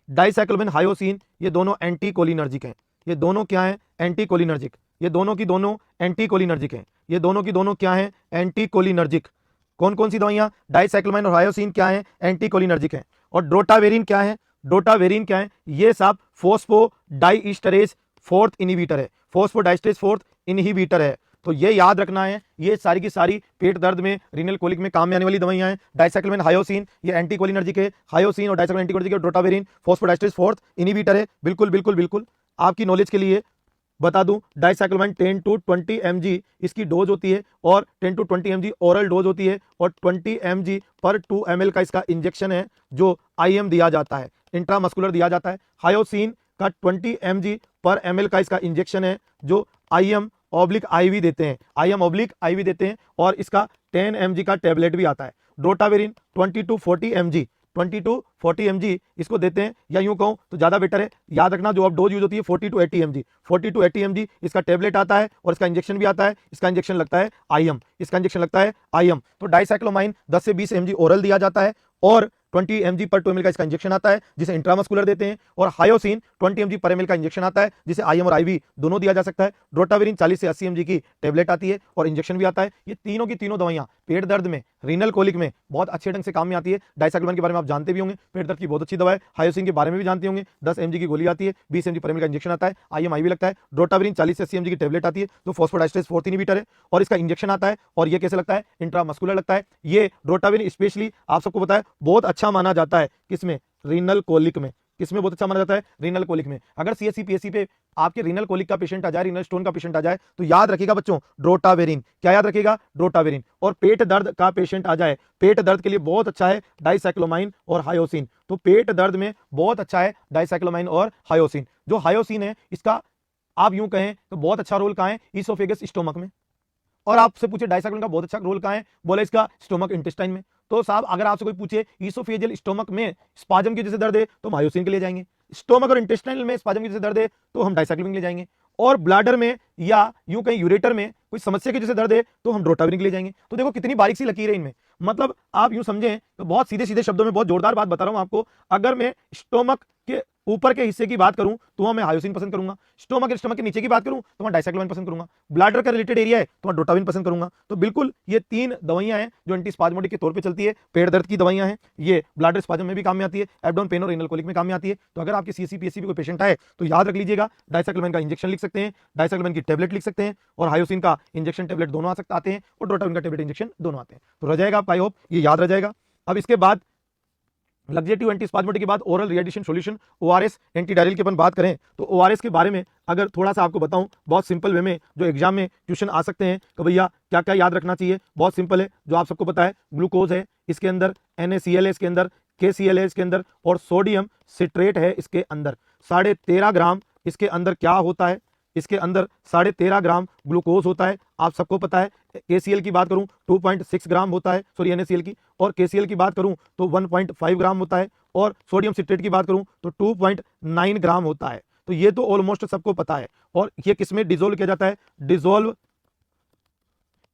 डाइसाइक्लोमाइन, हायोसिन, ये दोनों एंटी कोलिनर्जिक हैं। ये दोनों क्या हैं? Anti cholinergic. ये दोनों की दोनों एंटी कोलिनर्जिक हैं। ये दोनों की दोनों क्या हैं? Anti cholinergic. कौन कौन सी दवाइयां, डाइसाइक्लोमाइन और हायोसिन क्या है, एंटीकोलिनर्जिक है। और ड्रोटावेरिन क्या है, ड्रोटावेरिन क्या है, ये सब फोस्फोडाइस्टरेज फोर्थ इनहिबिटर है, फोस्फोडाइस्टरेज फोर्थ इनहिबिटर है। तो ये याद रखना है, ये सारी की सारी पेट दर्द में, रीनल कोलिक में काम में आने वाली दवाइयां हैं। डाइसाइक्लोमाइन, हायोसिन ये एंटीकोलिनर्जिक है, हायोसिन और डाइसाइक्लोमाइन एंटीकोलिनर्जिक है, ड्रोटावेरिन फोस्फोडाइस्टरेज फोर्थ इनहिबिटर है। बिल्कुल बिल्कुल बिल्कुल आपकी नॉलेज के लिए बता दूं, डाइसाइक्लोमाइन 10 to 20 mg इसकी डोज होती है और 10 to 20 mg ओरल डोज होती है और 20 mg पर 2 ml का इसका इंजेक्शन है जो IM दिया जाता है, इंट्रामस्कुलर दिया जाता है। हायोसिन का 20 mg पर ml का इसका इंजेक्शन है जो IM/IV देते हैं, IM/IV देते हैं और इसका 10 mg का टेबलेट भी आता है। Drotaverine 20 to 40 mg 20 to 40 mg इसको देते हैं, या यूं कहूं तो ज्यादा बेटर है, याद रखना जो अब डोज यूज होती है 40 to 80 mg, 40 to 80 mg इसका टेबलेट आता है और इसका इंजेक्शन भी आता है। इसका इंजेक्शन लगता है IM, इसका इंजेक्शन लगता है IM। तो डाइसाइक्लोमाइन 10 से 20 mg ओरल दिया जाता है और 20 mg पर 2 ml का इसका इंजेक्शन आता है जिसे इंट्रामस्कुलर देते हैं। और हायोसिन 20 mg पर ml का इंजेक्शन आता है जिसे IM और IV दोनों दिया जा सकता है। ड्रोटावेरिन 40 से 80 mg की टेबलेट आती है और इंजेक्शन भी आता है। ये तीनों की तीनों दवाइयां पेट दर्द में, रीनल कोलिक में बहुत अच्छे ढंग से काम में आती है। डाइसाइक्लोमाइन के बारे में आप जानते भी होंगे, पेट दर्द की बहुत अच्छी दवा है। हायोसिन के बारे में भी जानते होंगे, 10 mg की गोली आती है, 20 mg पर ml का इंजेक्शन आता है, IM/IV लगता है। ड्रोटावेरिन 40 से 80 mg की टेबलेट आती है जो फोस्फोडाइस्टरेज फोर्थ इनहिबिटर है और इसका इंजेक्शन आता है और ये कैसे लगता है, इंट्रामस्कुलर लगता है। ये ड्रोटावेरिन स्पेशली आप सबको पता है बहुत अच्छा माना जाता है किसमें, रीनल कोलिक में। किसमें बहुत अच्छा माना जाता है, रीनल कोलिक में। अगर CSC PSC पे आपके रीनल कोलिक का पेशेंट आ जाए, रीनल स्टोन का पेशेंट आ जाए तो याद रखिएगा बच्चों ड्रोटावेरिन, क्या याद रखिएगा, ड्रोटावेरिन। और पेट दर्द का पेशेंट आ जाए, पेट दर्द के लिए बहुत अच्छा है डाइसाइक्लोमाइन और हायोसिन। तो पेट दर्द में बहुत अच्छा है डाइसाइक्लोमाइन और हायोसिन। जो हायोसिन है इसका आप यूं कहें तो बहुत अच्छा रोल कहां है, ईसोफेगस स्टोमक में। और आपसे पूछे डाइसाइक्लोमाइन का बहुत अच्छा रोल कहां है, बोले इसका स्टोमक इंटेस्टाइन में। तो साहब अगर आपसे कोई पूछे ईसोफेजियल स्टोमक में स्पाजम की जैसे दर्द है तो हम हायोसिन के लिए जाएंगे, स्टोमक और इंटेस्टाइनल में स्पाजम की जैसे दर्द है तो हम डाइसाइक्लोमाइन के लिए जाएंगे, और ब्लैडर में या यूं कहीं यूरेटर में कोई समस्या की जैसे दर्द है तो हम ड्रोटावेरिन के लिए जाएंगे। तो देखो कितनी बारीक सी लकीर है इनमें, मतलब आप यूं समझें तो बहुत सीधे सीधे शब्दों में बहुत जोरदार बात बता रहा हूं आपको। अगर मैं स्टोमक के ऊपर के हिस्से की बात करूं तो मैं हायोसिन पसंद करूंगा, स्टोमक के नीचे की बात करूं तो मैं डाइसाइक्लोमाइन पसंद करूंगा, ब्लैडर का रिलेटेड एरिया है तो मैं ड्रोटावेरिन पसंद करूंगा। तो बिल्कुल ये तीन दवाइयां हैं जो एंटीस्पाज्मोटिक के तौर पे चलती है, पेट दर्द की दवाइयां हैं, ये ब्लैडर स्पाज्म में भी काम में आती है, एब्डोमेन पेन और रीनल कोलिक में काम में आती है। तो अगर आपके CSC PSC पे कोई पेशेंट आए तो याद रख लीजिएगा डाइसाइक्लोमाइन का इंजेक्शन लिख सकते हैं, डाइसाइक्लोमाइन की टेबलेट लिख सकते हैं, और हायोसिन का इंजेक्शन टेबलेट दोनों आते हैं, और ड्रोटावेरिन का टेबलेट इंजेक्शन दोनों आते हैं। तो रह जाएगा, आई होप ये याद रह जाएगा। अब इसके बाद लग्जेटिव एंटीस्पाज्मोटिक के बाद oral rehydration solution ORS anti diarrhoeal की अपन बात करें तो ORS के बारे में अगर थोड़ा सा आपको बताऊं बहुत सिंपल वे में, जो एग्जाम में क्वेश्चन आ सकते हैं तो भैया क्या क्या याद रखना चाहिए, बहुत सिंपल है, जो आप सबको पता है ग्लूकोज है इसके अंदर, NaCl है इसके अंदर, KCl है इसके अंदर, और सोडियम सिट्रेट है इसके अंदर। 13.5 ग्राम इसके अंदर क्या होता है, इसके अंदर 13.5 ग्राम ग्लूकोज होता है, आप सबको पता है। KCl की बात करूं 2.6 ग्राम होता है, सॉरी NaCl की, और KCl की बात करूं तो 1.5 ग्राम होता है, और सोडियम सिट्रेट की बात करूं तो 2.9 ग्राम होता है। तो ये तो ऑलमोस्ट सबको पता है। और ये किसमें डिसोल्व किया जाता है, डिसोल्व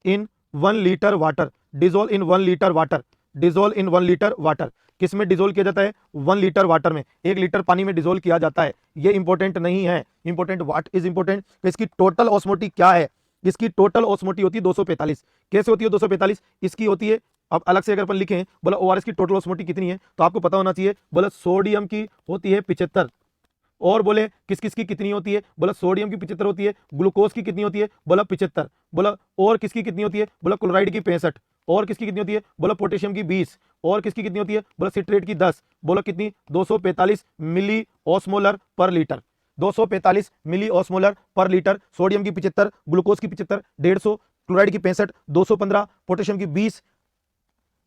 इन 1 लीटर वाटर, डिसोल्व इन 1 लीटर वाटर, डिसोल्व इन 1 लीटर वाटर। किसमें डिसोल्व किया जाता है, 1 लीटर वाटर में, 1 लीटर पानी में डिसोल्व किया जाता है। ये इंपॉर्टेंट नहीं है, इंपॉर्टेंट व्हाट इज इंपॉर्टेंट, इसकी टोटल ऑस्मोटी क्या है, इसकी टोटल ऑस्मोटी होती है 245। कैसे होती है 245, इसकी होती है, अब अलग से अगर अपन लिखें बोला ORS की टोटल ऑस्मोटी कितनी है तो आपको पता होना चाहिए, बोला सोडियम की होती है 75, और बोले किस किस की कितनी होती है, बोला सोडियम की 75 होती है, ग्लूकोज की कितनी होती है, बोला 75, बोला और किसकी कितनी होती है, बोला क्लोराइड की 65, और किसकी कितनी होती है, बोला पोटेशियम की 20, और किसकी कितनी होती है, बोला सिट्रेट की 10, बोला कितनी 245 मिली ऑस्मोलर पर लीटर, 245 मिली ऑस्मोलर पर लीटर। सोडियम की 75, ग्लूकोज की 75 150, क्लोराइड की 65 215, पोटेशियम की 20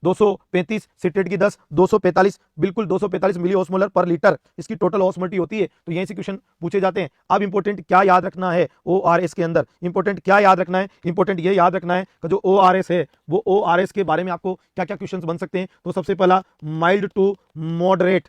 235, सिट्रेट की 10 245, बिल्कुल 245 मिली ऑस्मोलर पर लीटर इसकी टोटल ऑस्मोलिटी होती है। तो यहीं से क्वेश्चन पूछे जाते हैं। अब इंपॉर्टेंट क्या याद रखना है ORS के अंदर, इंपॉर्टेंट क्या याद रखना है, इंपॉर्टेंट ये याद रखना है कि जो ORS है वो ORS के बारे में आपको क्या क्या क्वेश्चन बन सकते हैं। तो सबसे पहला mild to moderate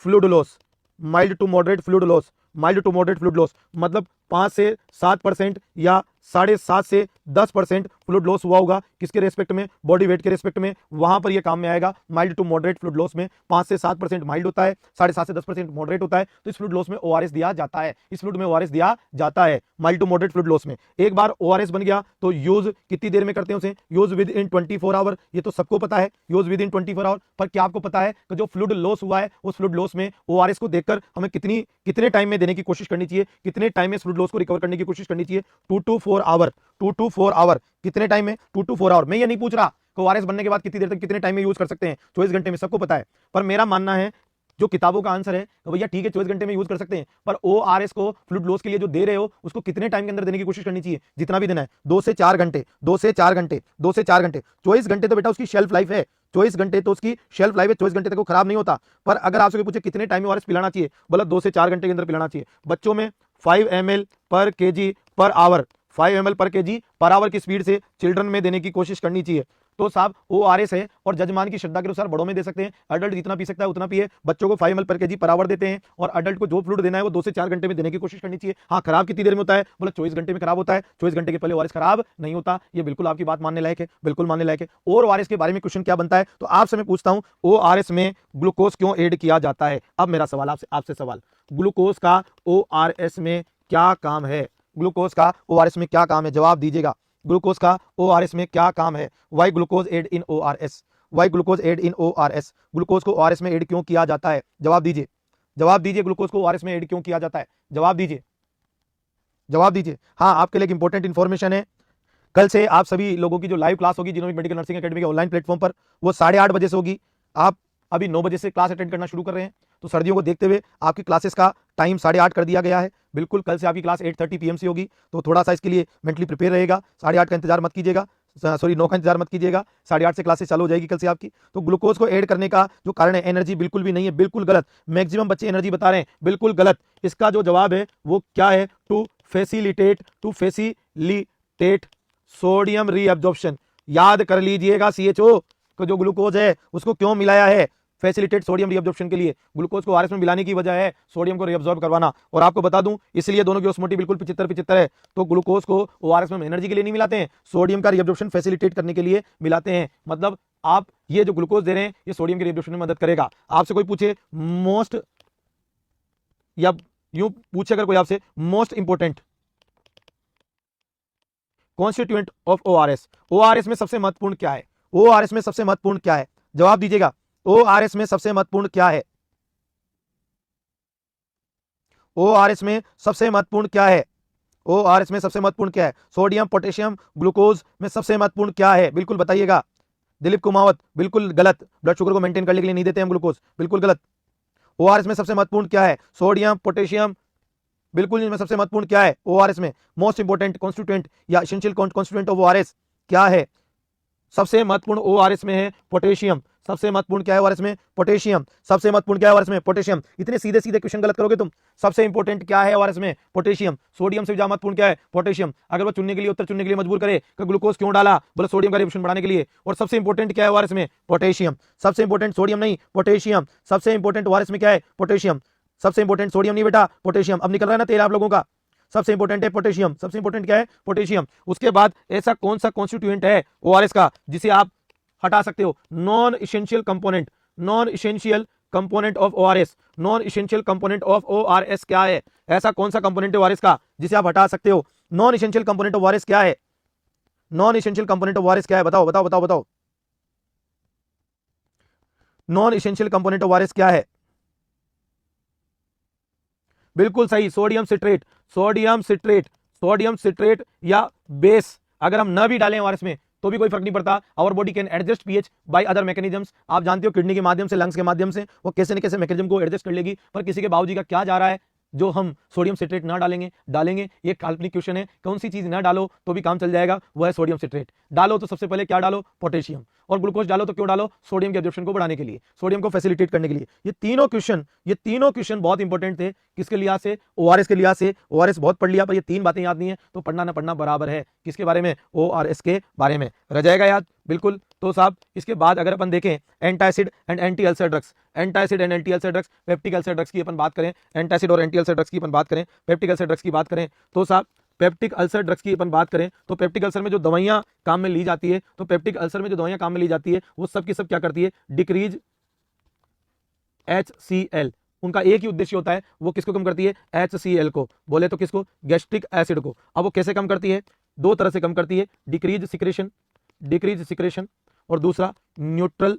fluid loss, mild to moderate fluid loss, mild to moderate fluid loss, मतलब 5 से 7% या 7.5 से 10% फ्लूइड लॉस हुआ होगा, किसके रेस्पेक्ट में, बॉडी वेट के रेस्पेक्ट में, वहां पर ये काम में आएगा। Mild to moderate fluid loss में 5 से 7% माइल्ड होता है, 7.5 से 10% मॉडरेट होता है, तो इस फ्लूइड लॉस में ओआरएस दिया जाता है, इस फ्लूइड में ओआरएस दिया जाता है mild to moderate fluid loss में। एक बार ओआरएस बन गया तो यूज कितनी देर में करते हैं उसे, यूज विद इन 24 आवर, ये तो सबको पता है, यूज विद इन 24 आवर। पर क्या आपको पता है कि जो फ्लूइड लॉस हुआ है उस फ्लूइड लॉस में ओआरएस को देखकर हमें कितने टाइम में देने की कोशिश करनी चाहिए, कितने टाइम में फ्लूइड लॉस को रिकवर करने की कोशिश करनी चाहिए? 2 to 4 आवर, 2 to 4 आवर, कितने टाइम में? 2 to 4 आवर। मैं ये नहीं पूछ रहा कि ओआरएस बनने के बाद कितनी देर तक, कितने टाइम में यूज कर सकते हैं, 24 घंटे में, सबको पता है। पर मेरा मानना है जो किताबों का आंसर है तो भैया ठीक है 24 घंटे में यूज कर सकते हैं, पर ओआरएस को फ्लूइड लॉस के लिए जो दे रहे हो उसको कितने टाइम के अंदर देने की कोशिश करनी चाहिए? जितना भी देना है, 2 से 4 घंटे, 2 से 4 घंटे, 2 से 4 घंटे। 24 घंटे तो बेटा उसकी शेल्फ लाइफ है, 24 घंटे तो उसकी शेल्फ लाइफ है, 24 घंटे तक वो खराब नहीं होता। पर अगर आपसे पूछे कितने टाइम में ओआरएस पिलाना चाहिए, बोला 2 से 4 घंटे के अंदर पिलाना चाहिए। बच्चों में 5 ml पर केजी पर आवर, 5 ml पर केजी पर आवर की स्पीड से चिल्ड्रन में देने की कोशिश करनी चाहिए। तो साहब ओआरएस है और जजमान की श्रद्धा के अनुसार बड़ों में दे सकते हैं, अडल्ट जितना पी सकता है उतना पिए। बच्चों को 5 ml पर केजी पर आवर देते हैं और अडल्ट को जो फ्लूइड देना है वो 2 से 4 घंटे में देने की कोशिश करनी चाहिए। हाँ, खराब कितनी देर में होता है, बोला 24 घंटे में खराब होता है, 24 घंटे के पहले ओआरएस खराब नहीं होता। ये बिल्कुल आपकी बात मानने लायक है, बिल्कुल मानने लायक है। और ओआरएस के बारे में क्वेश्चन क्या बनता है, तो आपसे मैं पूछता हूं ओआरएस में ग्लूकोज क्यों ऐड किया जाता है? अब मेरा सवाल आपसे सवाल, ग्लूकोज का ओआरएस में क्या काम है? ग्लूकोज का ओआरएस में क्या काम है? जवाब दीजिएगा। ग्लूकोज का ओआरएस में क्या काम है? Why glucose add in ORS, why glucose add in ORS, glucose को ओआरएस में ऐड क्यों किया जाता है? जवाब दीजिए, जवाब दीजिए, ग्लूकोज को ओआरएस में ऐड क्यों किया जाता है? जवाब दीजिए, जवाब दीजिए। हाँ, आपके लिए एक इंपॉर्टेंट इंफॉर्मेशन है, कल से आप सभी लोगों की जो लाइव क्लास होगी जिन्होंने मेडिकल नर्सिंग एकेडमी के ऑनलाइन प्लेटफॉर्म पर, वो 8:30 बजे से होगी। आप अभी 9 बजे से क्लास अटेंड करना शुरू कर रहे हैं, तो सर्दियों को देखते हुए आपकी क्लासेस का टाइम 8:30 कर दिया गया है। बिल्कुल कल से आपकी क्लास 8:30 PM से होगी, तो थोड़ा सा इसके लिए मेंटली प्रिपेयर रहेगा। 8:30 का इंतजार मत कीजिएगा, सॉरी 9 का इंतजार मत कीजिएगा, 8:30 से क्लासेस चालू हो जाएगी कल से आपकी। तो ग्लूकोज को ऐड करने का जो कारण है, एनर्जी बिल्कुल भी नहीं है, बिल्कुल गलत। मैक्सिमम बच्चे एनर्जी बता रहे हैं, बिल्कुल गलत। इसका जो जवाब है वो क्या है? To facilitate sodium reabsorption. याद कर लीजिएगा सीएचओ को, जो ग्लूकोज है उसको क्यों मिलाया है? फैसिलिटेट सोडियम रीअब्जॉर्प्शन के लिए। ग्लूकोज को ओआरएस में मिलाने की वजह है सोडियम को रीअब्जॉर्ब करवाना। और आपको बता दूं, इसलिए दोनों की ऑस्मोटिक बिल्कुल 75-75 है। तो ग्लूकोज को ओआरएस में एनर्जी के लिए नहीं मिलाते हैं, सोडियम का रीअब्जॉर्प्शन फैसिलिटेट करने के लिए मिलाते हैं। मतलब आप ये जो ग्लूकोज दे रहे हैं ये सोडियम के रीअब्जॉर्प्शन में मदद करेगा। आपसे कोई पूछे मोस्ट, या यूं पूछे अगर कोई आपसे, most important constituent of ORS, ORS में सबसे महत्वपूर्ण क्या है? ओआरएस में सबसे महत्वपूर्ण क्या है? जवाब दीजिएगा। ओआरएस में सबसे महत्वपूर्ण क्या है? ओआरएस में सबसे महत्वपूर्ण क्या है? ओआरएस में सबसे महत्वपूर्ण क्या है? सोडियम, पोटेशियम, ग्लूकोज में सबसे महत्वपूर्ण क्या है? बिल्कुल बताइएगा। दिलीप कुमावत, बिल्कुल गलत। ब्लड शुगर को मेंटेन करने के लिए नहीं देते हम ग्लूकोज, बिल्कुल गलत। ओआरएस में सबसे महत्वपूर्ण क्या है? सोडियम, पोटेशियम, बिल्कुल इनमें सबसे महत्वपूर्ण क्या है? ओआरएस में मोस्ट इंपोर्टेंट कॉन्स्टिट्यूएंट या एसेंशियल कॉन्स्टिट्यूएंट ऑफ ओआरएस क्या है? सबसे महत्वपूर्ण ओआरएस में है पोटेशियम। सबसे महत्वपूर्ण क्या है ओआरएस में? पोटेशियम। सबसे महत्वपूर्ण क्या है ओआरएस में? पोटेशियम। इतने सीधे सीधे क्वेश्चन गलत करोगे तुम। सबसे इंपॉर्टेंट क्या है ओआरएस में? पोटेशियम। सोडियम से ज्यादा महत्वपूर्ण क्या है? पोटेशियम। अगर वो चुनने के लिए, उत्तर चुनने के लिए मजबूर करे कि ग्लूकोज क्यों डाला, बोले सोडियम का रिएक्शन बढ़ाने के लिए। और सबसे इंपॉर्टेंट क्या है ओआरएस में? पोटेशियम। सबसे इंपॉर्टेंट सोडियम नहीं, पोटेशियम। सबसे इंपॉर्टेंट ओआरएस में क्या है? पोटेशियम। सबसे इंपॉर्टेंट सोडियम नहीं बेटा, पोटेशियम। अब निकल रहा है ना तेल आप लोगों का। सबसे इंपॉर्टेंट है पोटेशियम। सबसे इंपॉर्टेंट क्या है? पोटेशियम। उसके बाद ऐसा कौन सा कॉन्स्टिट्यूएंट है ओआरएस का जिसे आप हटा सकते हो? Non essential component, non essential component of ORS. Non essential component of ORS क्या है? ऐसा कौन सा कंपोनेंट है ओआरएस का जिसे आप हटा सकते हो? Non essential component of ORS क्या है? Non essential component of ORS क्या है? बताओ बताओ बताओ बताओ। Non essential component of ORS क्या है? बिल्कुल सही, sodium citrate. Sodium citrate, sodium citrate या बेस अगर हम न भी डालें ओआरएस में तो भी कोई फर्क नहीं पड़ता। Our body can adjust pH by other mechanisms. आप जानते हो किडनी के माध्यम से, लंग्स के माध्यम से वो कैसे न कैसे मैकेनिज्म को एडजस्ट कर लेगी। पर किसी के बाबूजी का क्या जा रहा है जो हम सोडियम सिट्रेट ना डालेंगे। ये काल्पनिक क्वेश्चन है। कौन सी चीज ना डालो तो भी काम चल जाएगा, वो है सोडियम सिट्रेट। डालो तो सबसे पहले क्या डालो? पोटेशियम। और ग्लूकोज डालो तो क्यों डालो? सोडियम के एब्जॉर्प्शन को बढ़ाने के लिए, सोडियम को फैसिलिटेट करने के लिए। ये तीनों क्वेश्चन बहुत इंपॉर्टेंट थे। किसके लिहाज से? ओआरएस के लिहाज से। ओआरएस बहुत पढ़ लिया पर ये 3 बातें याद नहीं है, तो पढ़ना ना पढ़ना बराबर है। किसके बारे में? ओआरएस के बारे में। रह जाएगा याद? बिल्कुल तो साहब इसके बाद अगर अपन देखें antacid and anti ulcer drugs, antacid and anti ulcer drugs, peptic ulcer drugs की अपन बात करें, एंटासिड और एंटी अल्सर ड्रग्स की अपन बात करें, पेप्टिक अल्सर ड्रग्स की बात करें, तो साहब पेप्टिक अल्सर ड्रग्स की अपन बात करें तो पेप्टिक अल्सर में जो दवाइयां काम में ली जाती है, तो पेप्टिक अल्सर में जो दवाइयां काम में ली जाती है वो सब की सब क्या करती है, डिक्रीज HCl। उनका एक ही उद्देश्य होता है, वो किसको कम करती है, HCl को, बोले तो किसको, गैस्ट्रिक एसिड को। अब वो कैसे कम करती है, दो तरह से कम करती है, डिक्रीज सिक्रेशन और दूसरा न्यूट्रल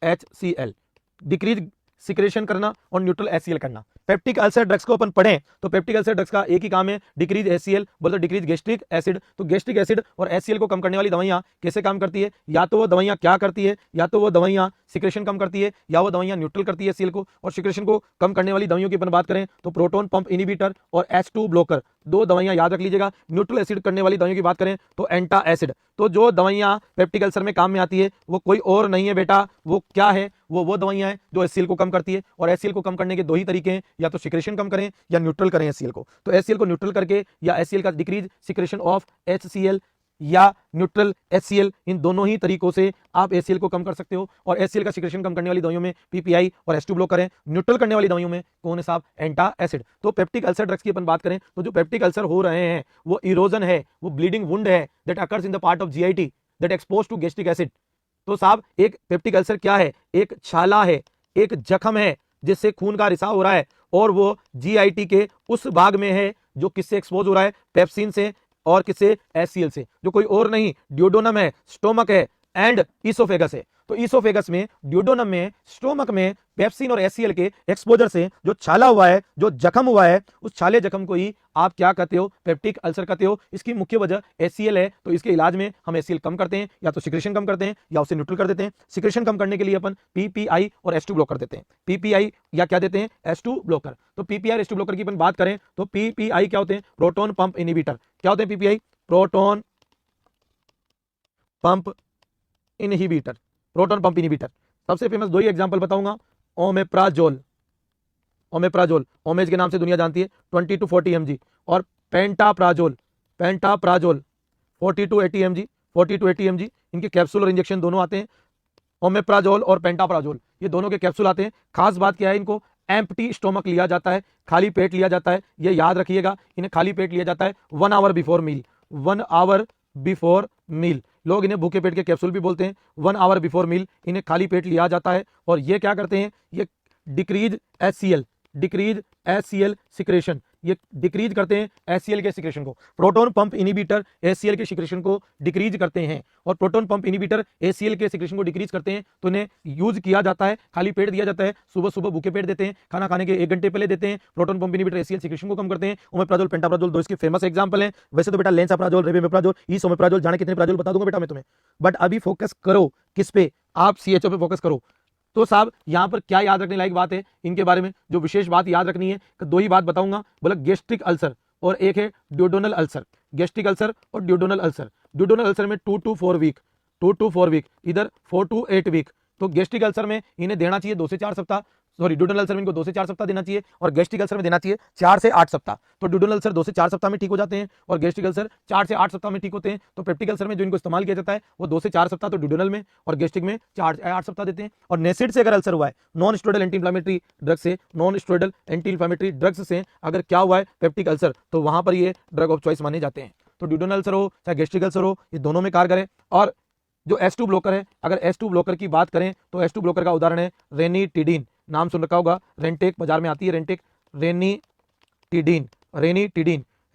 HCl। डिक्रीज सिक्रेशन करना और न्यूट्रल HCl करना। पेप्टिक अल्सर ड्रग्स को अपन पढ़ें तो पेप्टिक अल्सर ड्रग्स का एक ही काम है, डिक्रीज HCl, बोलते डिक्रीज गैस्ट्रिक एसिड। तो गैस्ट्रिक एसिड और HCl को कम करने वाली दवाइयां कैसे काम करती है, या तो वो दवाइयां क्या करती है, या तो वो दवाइयां सिक्रेशन कम करती है, या वो दवाइयां न्यूट्रल करती है HCl को। और सिक्रेशन को कम करने वाली दवाइयों की अपन बात करें तो प्रोटॉन पंप इनहिबिटर और H2 ब्लॉकर, दो दवाइयां याद रख लीजिएगा। न्यूट्रल एसिड करने वाली दवाइयों की बात करें तो एंटा एसिड। तो जो दवाइयां पेप्टिक अल्सर में काम में आती है वो कोई और नहीं है बेटा, वो क्या है, वो दवाइयां हैं जो HCl को कम करती है। और HCl को कम करने के दो ही तरीके हैं, या तो सिक्रेशन कम करें या न्यूट्रल करें HCl को। तो HCl को न्यूट्रल करके या HCl का डिक्रीज सिक्रेशन ऑफ HCl या न्यूट्रल HCl, इन दोनों ही तरीकों से आप HCl को कम कर सकते हो। और HCl का सिक्रेशन कम करने वाली दवाइयों में PPI और H2 ब्लॉकर है, न्यूट्रल करने वाली दवाइयों में कौन है साहब, एंटा एसिड। तो पेप्टिक अल्सर ड्रग्स की अपन बात करें तो जो पेप्टिक अल्सर हो रहे हैं वो इरोजन है, वो ब्लीडिंग वुंड है that occurs in the part of GIT that expose to gastric acid. तो साहब एक पेप्टिक अल्सर क्या है, एक छाला है, एक जख्म है जिससे खून का रिसाव हो रहा है, और वो GIT के उस भाग में है जो किससे एक्सपोज हो रहा है, पेप्सिन से और किससे, HCl से, जो कोई और नहीं, ड्यूडोनम है, स्टोमक है एंड ईसोफेगस है। तो ईसोफेगस में, ड्यूडोनम में, स्टोमक में पेप्सिन और HCl के एक्सपोजर से जो छाला हुआ है, जो जख्म हुआ है, उस छाले जख्म को ही आप क्या कहते हो, पेप्टिक अल्सर कहते हो। इसकी मुख्य वजह HCl है, तो इसके इलाज में हम HCl कम करते हैं, या तो सिक्रेशन कम करते हैं या उसे न्यूट्रल कर देते हैं। सिक्रेशन कम करने के लिए अपन PPI और H2 ब्लॉकर देते हैं, PPI या क्या देते हैं, H2 ब्लॉकर। तो PPI और H2 ब्लॉकर की अपन बात करें तो PPI क्या होते हैं, प्रोटॉन पंप इनहिबिटर। क्या होते हैं PPI, proton pump inhibitor, proton pump inhibitor. सबसे फेमस दो ही एग्जांपल बताऊंगा, ओमेप्राजोल, ओमेज के नाम से दुनिया जानती है, 20 to 40 mg, और पेंटाप्राजोल 40 to 80 mg, इनके कैप्सूल और इंजेक्शन दोनों आते हैं। ओमेप्राजोल और पेंटाप्राजोल ये दोनों के कैप्सूल आते हैं। खास बात क्या है, इनको एम्प्टी स्टोमक लिया जाता है, खाली पेट लिया जाता है, ये याद रखिएगा, इन्हें खाली पेट लिया जाता है 1 hour before meal, 1 hour before meal. लोग इन्हें भूखे पेट के कैप्सूल भी बोलते हैं। 1 आवर बिफोर मील इन्हें खाली पेट लिया जाता है, और ये क्या करते हैं, ये डिक्रीज HCl सिक्रेशन, ये डिक्रीज करते हैं HCl के सिक्रेशन को। प्रोटॉन पंप इनहिबिटर HCl के सिक्रेशन को डिक्रीज करते हैं, और प्रोटॉन पंप इनहिबिटर HCl के सिक्रेशन को डिक्रीज करते हैं। तो इन्हें यूज किया जाता है, खाली पेट दिया जाता है, सुबह सुबह भूखे पेट देते हैं, खाना खाने के 1 घंटे पहले देते हैं। Proton pump inhibitor HCl secretion को कम करते हैं। ओमेप्राजोल, पेंटाप्राजोल दो इसके फेमस एग्जांपल हैं। वैसे तो बेटा लेंसाप्राजोल, रेबेमेप्राजोल, ईसोमेप्राजोल, जाने कितने प्राजोल बता दूंगा बेटा मैं तुम्हें, बट अभी फोकस करो किस पे, आप CHO पे फोकस करो। तो साहब यहां पर क्या याद रखने लायक बात है इनके बारे में, जो विशेष बात याद रखनी है, तो दो ही बात बताऊंगा, बोला गैस्ट्रिक अल्सर और एक है ड्यूडोनल अल्सर। गैस्ट्रिक अल्सर और ड्यूडोनल अल्सर, ड्यूडोनल अल्सर में 2 to 4 वीक, 2 to 4 वीक, इधर 4 to 8 वीक। तो गैस्ट्रिक अल्सर में इन्हें देना चाहिए 2 से 4 सप्ताह, सॉरी ड्यूडोनल अल्सर में इनको 2 से 4 सप्ताह देना चाहिए, और गैस्ट्रिक अल्सर में देना चाहिए 4 से 8 सप्ताह। तो ड्यूडोनल अल्सर 2 से 4 सप्ताह में ठीक हो जाते हैं, और गैस्ट्रिक अल्सर 4 से 8 सप्ताह में ठीक होते हैं। तो पेप्टिक अल्सर में जो इनको इस्तेमाल किया जाता है वो 2 से 4 सप्ताह तो ड्यूडोनल में, और गैस्ट्रिक में 4 से 8 सप्ताह देते हैं। और नेसिड से अगर अल्सर हुआ है, non steroidal anti inflammatory drug से, non steroidal anti inflammatory drugs से अगर क्या हुआ है पेप्टिक अल्सर, तो वहां पर ये ड्रग ऑफ चॉइस माने जाते हैं। तो ड्यूडोनल अल्सर हो चाहे गैस्ट्रिक अल्सर हो, ये दोनों में कारगर है। और जो H2 ब्लॉकर है, अगर H2 ब्लॉकर की बात करें तो H2 ब्लॉकर का उदाहरण है रेनिटिडीन, नाम सुन रखा होगा, रेंटेक बाजार में आती है, रेंटेक,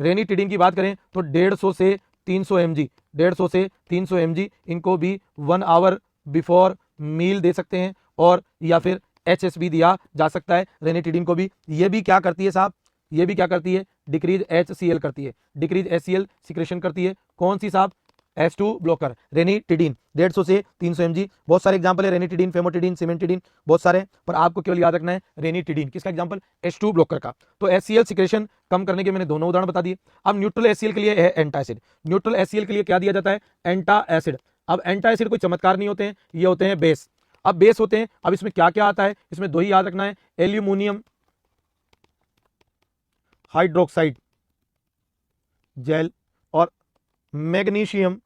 रेनिटिडीन की बात करें तो 150 से 300 mg, 150 से 300 mg इनको भी 1 आवर बिफोर मील दे सकते हैं, और या फिर HS भी दिया जा सकता है रेनिटिडीन को भी। ये भी क्या करती है साहब, ये भी क्या करती है, डिक्रीज HCl करती है, डिक्रीज HCl सिक्रेशन करती है। कौन सी साहब, H2 ब्लॉकर रेनिटिडीन, 150 से 300 mg। बहुत सारे एग्जांपल है, रेनिटिडीन, फेमोटिडीन, सिमेंटिडीन, बहुत सारे, पर आपको केवल याद रखना है रेनिटिडीन। किसका एग्जांपल, H2 ब्लॉकर का। तो HCl सिक्रेशन कम करने के मैंने दोनों उदाहरण बता दिए। अब न्यूट्रल HCl के लिए है एंटासिड, न्यूट्रल HCl के लिए क्या दिया जाता है, एंटा एसिड। अब एंटा एसिड कोई चमत्कार नहीं होते हैं, ये होते हैं बेस। अब बेस होते हैं, अब इसमें क्या क्या आता है, इसमें दो ही याद रखना है, एल्यूमिनियम हाइड्रोक्साइड जेल और मैग्नीशियम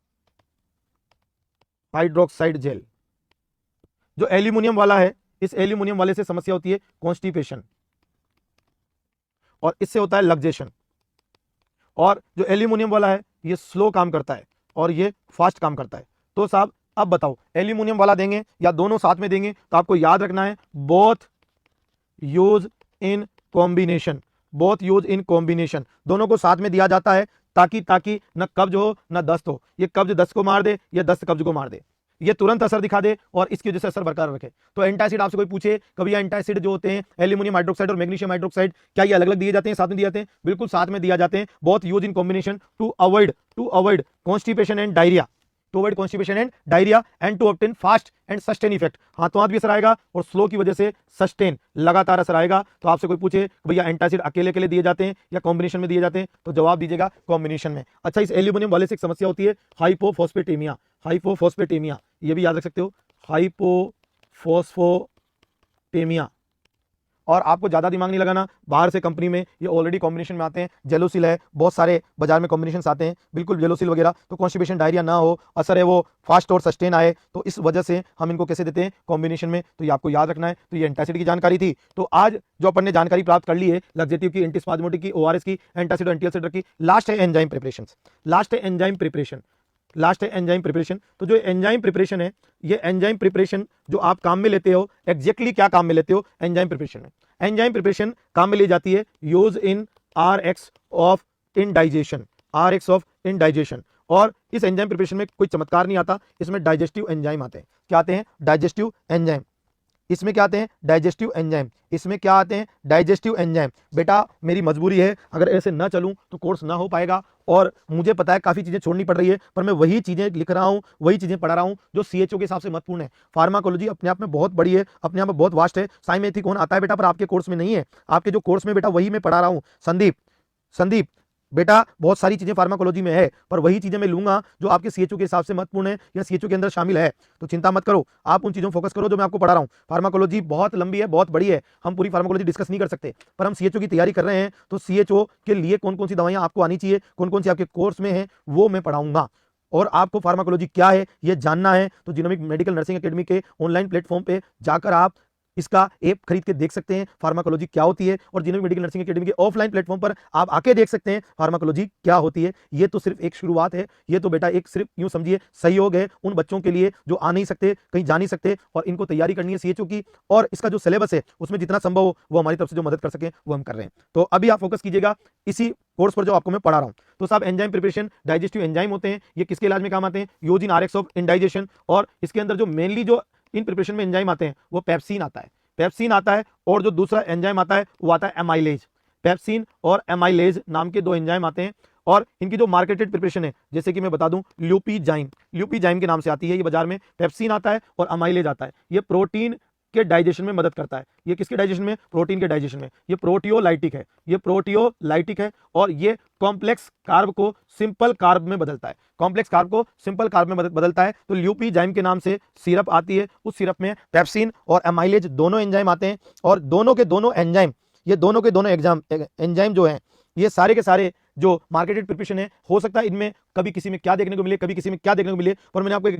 हाइड्रोक्साइड जेल। जो एल्यूमिनियम वाला है, इस एल्यूमिनियम वाले से समस्या होती है कॉन्स्टिपेशन, और इससे होता है लग्जेशन। और जो एल्यूमिनियम वाला है ये स्लो काम करता है और ये फास्ट काम करता है। तो साहब अब बताओ एल्यूमिनियम वाला देंगे या दोनों साथ में देंगे? तो आपको याद रखना है both use in combination, both use in combination, दोनों को साथ में दिया जाता है ताकि न कब्ज हो न दस्त हो। ये कब्ज दस्त को मार दे या दस्त कब्ज को मार दे, ये तुरंत असर दिखा दे और इसकी वजह से असर बरकरार रखे। तो एंटासिड आपसे कोई पूछे कभी, एंटासिड जो होते हैं एल्यूमिनियम हाइड्रोक्साइड और मैग्नीशियम हाइड्रोक्साइड, क्या ये अलग अलग दिए जाते हैं, साथ में दिए जाते हैं? बिल्कुल साथ में दिया जाते हैं। Both use in combination to avoid constipation and diarrhoea, to avoid constipation and diarrhoea and to obtain fast and sustain effect. हाथों हाथ भी असर आएगा और स्लो की वजह से सस्टेन, लगातार असर आएगा। तो आपसे कोई पूछे भैया एंटासिड अकेले अकेले दिए जाते हैं या कॉम्बिनेशन में दिए जाते हैं, तो जवाब दीजिएगा कॉम्बिनेशन में। अच्छा, इस एल्यूमिनियम वाले से एक समस्या होती है हाइपोफॉस्फेटेमिया, हाइपोफॉस्फेटेमिया, ये भी याद रख सकते हो, हाइपोफॉस्फोटेमिया। और आपको ज्यादा दिमाग नहीं लगाना, बाहर से कंपनी में ये ऑलरेडी कॉम्बिनेशन में आते हैं। जेलोसिल है, बहुत सारे बाजार में कॉम्बिनेशन आते हैं, बिल्कुल जेलोसिल वगैरह। तो कॉन्स्टिपेशन डायरिया ना हो, असर है वो फास्ट और सस्टेन आए, तो इस वजह से हम इनको कैसे देते हैं? कॉम्बिनेशन में। तो ये आपको याद रखना है। तो ये एंटासिड की जानकारी थी। तो आज जो अपन ने जानकारी प्राप्त कर ली है लग्जेटिव की, एंटीस्पाज्मोटिक की, ओआरएस की, एंटासिड और एंटीअल्सर की, लास्ट है एंजाइम प्रिपरेशन, लास्ट है एंजाइम प्रिपरेशन, लास्ट है एंजाइम प्रिपरेशन। तो जो एंजाइम प्रिपरेशन है, ये एंजाइम प्रिपरेशन जो आप काम में लेते हो, एग्जैक्टली क्या काम में लेते हो एंजाइम प्रिपरेशन में? एंजाइम प्रिपरेशन काम में ली जाती है use in RX of indigestion, RX of indigestion. और इस एंजाइम प्रिपरेशन में कोई चमत्कार नहीं आता, इसमें डाइजेस्टिव एंजाइम आते हैं। क्या आते हैं? Digestive enzyme. इसमें क्या आते हैं? Digestive enzyme. इसमें क्या आते हैं? Digestive enzyme. बेटा मेरी मजबूरी है, अगर ऐसे ना चलूं तो कोर्स ना हो पाएगा, और मुझे पता है काफी चीजें छोड़नी पड़ रही है, पर मैं वही चीजें लिख रहा हूं, वही चीजें पढ़ा रहा हूं जो सीएचओ के हिसाब से महत्वपूर्ण है। फार्माकोलॉजी अपने आप में बहुत बड़ी है, अपने आप में बहुत वास्ट है। साइमेथिकोन आता है बेटा, पर आपके कोर्स में नहीं है। आपके जो कोर्स में बेटा वही मैं पढ़ा रहा हूं। संदीप बेटा बहुत सारी चीजें फार्माकोलॉजी में है, पर वही चीजें मैं लूंगा जो आपके सीएचओ के हिसाब से महत्वपूर्ण है या सीएचओ के अंदर शामिल है। तो चिंता मत करो, आप उन चीजों फोकस करो जो मैं आपको पढ़ा रहा हूं। फार्माकोलॉजी बहुत लंबी है, बहुत बड़ी है, हम पूरी फार्माकोलॉजी डिस्कस नहीं कर सकते, पर हम सीएचओ की तैयारी कर रहे हैं। तो सीएचओ के लिए कौन कौन सी दवाइयां आपको आनी चाहिए, कौन कौन सी आपके कोर्स में है, वो मैं पढ़ाऊंगा। और आपको फार्माकोलॉजी क्या है ये जानना है तो जिनोमिक मेडिकल नर्सिंग एकेडमी के ऑनलाइन प्लेटफॉर्म पे जाकर आप इसका ऐप खरीद के देख सकते हैं फार्माकोलॉजी क्या होती है, और जिनोमिक मेडिकल नर्सिंग एकेडमी के ऑफलाइन प्लेटफॉर्म पर आप आके देख सकते हैं फार्माकोलॉजी क्या होती है। ये तो सिर्फ एक शुरुआत है, ये तो बेटा एक सिर्फ यूं समझिए सहयोग है उन बच्चों के लिए जो आ नहीं सकते, कहीं जा नहीं सकते, और इनको तैयारी करनी है सीएचओ की। और इसका जो सिलेबस है उसमें जितना संभव हो वो हमारी तरफ से जो मदद कर सके वो हम कर रहे हैं। तो अभी आप फोकस कीजिएगा इसी कोर्स पर जो आपको मैं पढ़ा रहा हूं। तो साहब एंजाइम प्रिपरेशन, डाइजेस्टिव एंजाइम होते हैं, ये किसके इलाज में काम आते हैं? Use in RX of indigestion. और इसके अंदर जो मेनली जो इन प्रिपरेशन में एंजाइम आते हैं वो पेप्सिन आता है, पेप्सिन आता है, और जो दूसरा एंजाइम आता है वो आता है एमाइलेज। पेप्सिन और एमाइलेज नाम के दो एंजाइम आते हैं, और इनकी जो मार्केटेड प्रिपरेशन है जैसे कि मैं बता दूं ल्यूपीजाइम, ल्यूपीजाइम के नाम से आती है ये बाजार में। पेप्सिन आता है और एमाइलेज आता है, ये प्रोटीन के डाइजेशन में मदद करता है। ये किसके डाइजेशन में? प्रोटीन के डाइजेशन में। ये प्रोटियोलाइटिक है, ये प्रोटियोलाइटिक है, और ये कॉम्प्लेक्स कार्ब को सिंपल कार्ब में बदलता है, कॉम्प्लेक्स कार्ब को सिंपल कार्ब में बदलता है। तो ल्यूपीजाइम के नाम से सिरप आती है, उस सिरप में पेप्सिन और एमाइलेज दोनों एंजाइम आते हैं। और दोनों के दोनों एंजाइम, ये दोनों के दोनों एंजाइम जो हैं ये सारे के सारे जो मार्केटेड प्रिपरेशन है, हो सकता है इनमें कभी किसी में क्या देखने को मिले, कभी किसी में क्या देखने को मिले, पर मैंने आपको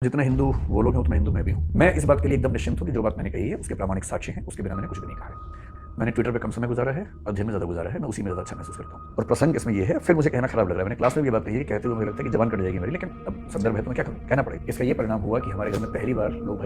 जितना हिंदू वो लोग हैं उतना हिंदू मैं भी हूँ। मैं इस बात के लिए एकदम निश्चिंत हूँ कि जो बात मैंने कही है उसके प्रामाणिक साक्ष्य हैं, उसके बिना मैंने कुछ भी नहीं कहा है। मैंने ट्विटर पे कम समय गुजारा है, अध्ययन में ज़्यादा गुजारा है, मैं उसी में ज़्यादा अच्छा महसूस करता हूँ। और प्रसंग इसमें ये है, फिर मुझे कहना खराब लग रहा है, मैंने क्लास में भी ये बात कही है, कहते हुए मुझे लगता है कि जबान कट जाएगी मेरी, लेकिन अब संदर्भ है तो मैं क्या करूँ, कहना पड़ेगा। इसका ये परिणाम हुआ कि हमारे घर में पहली बार लोग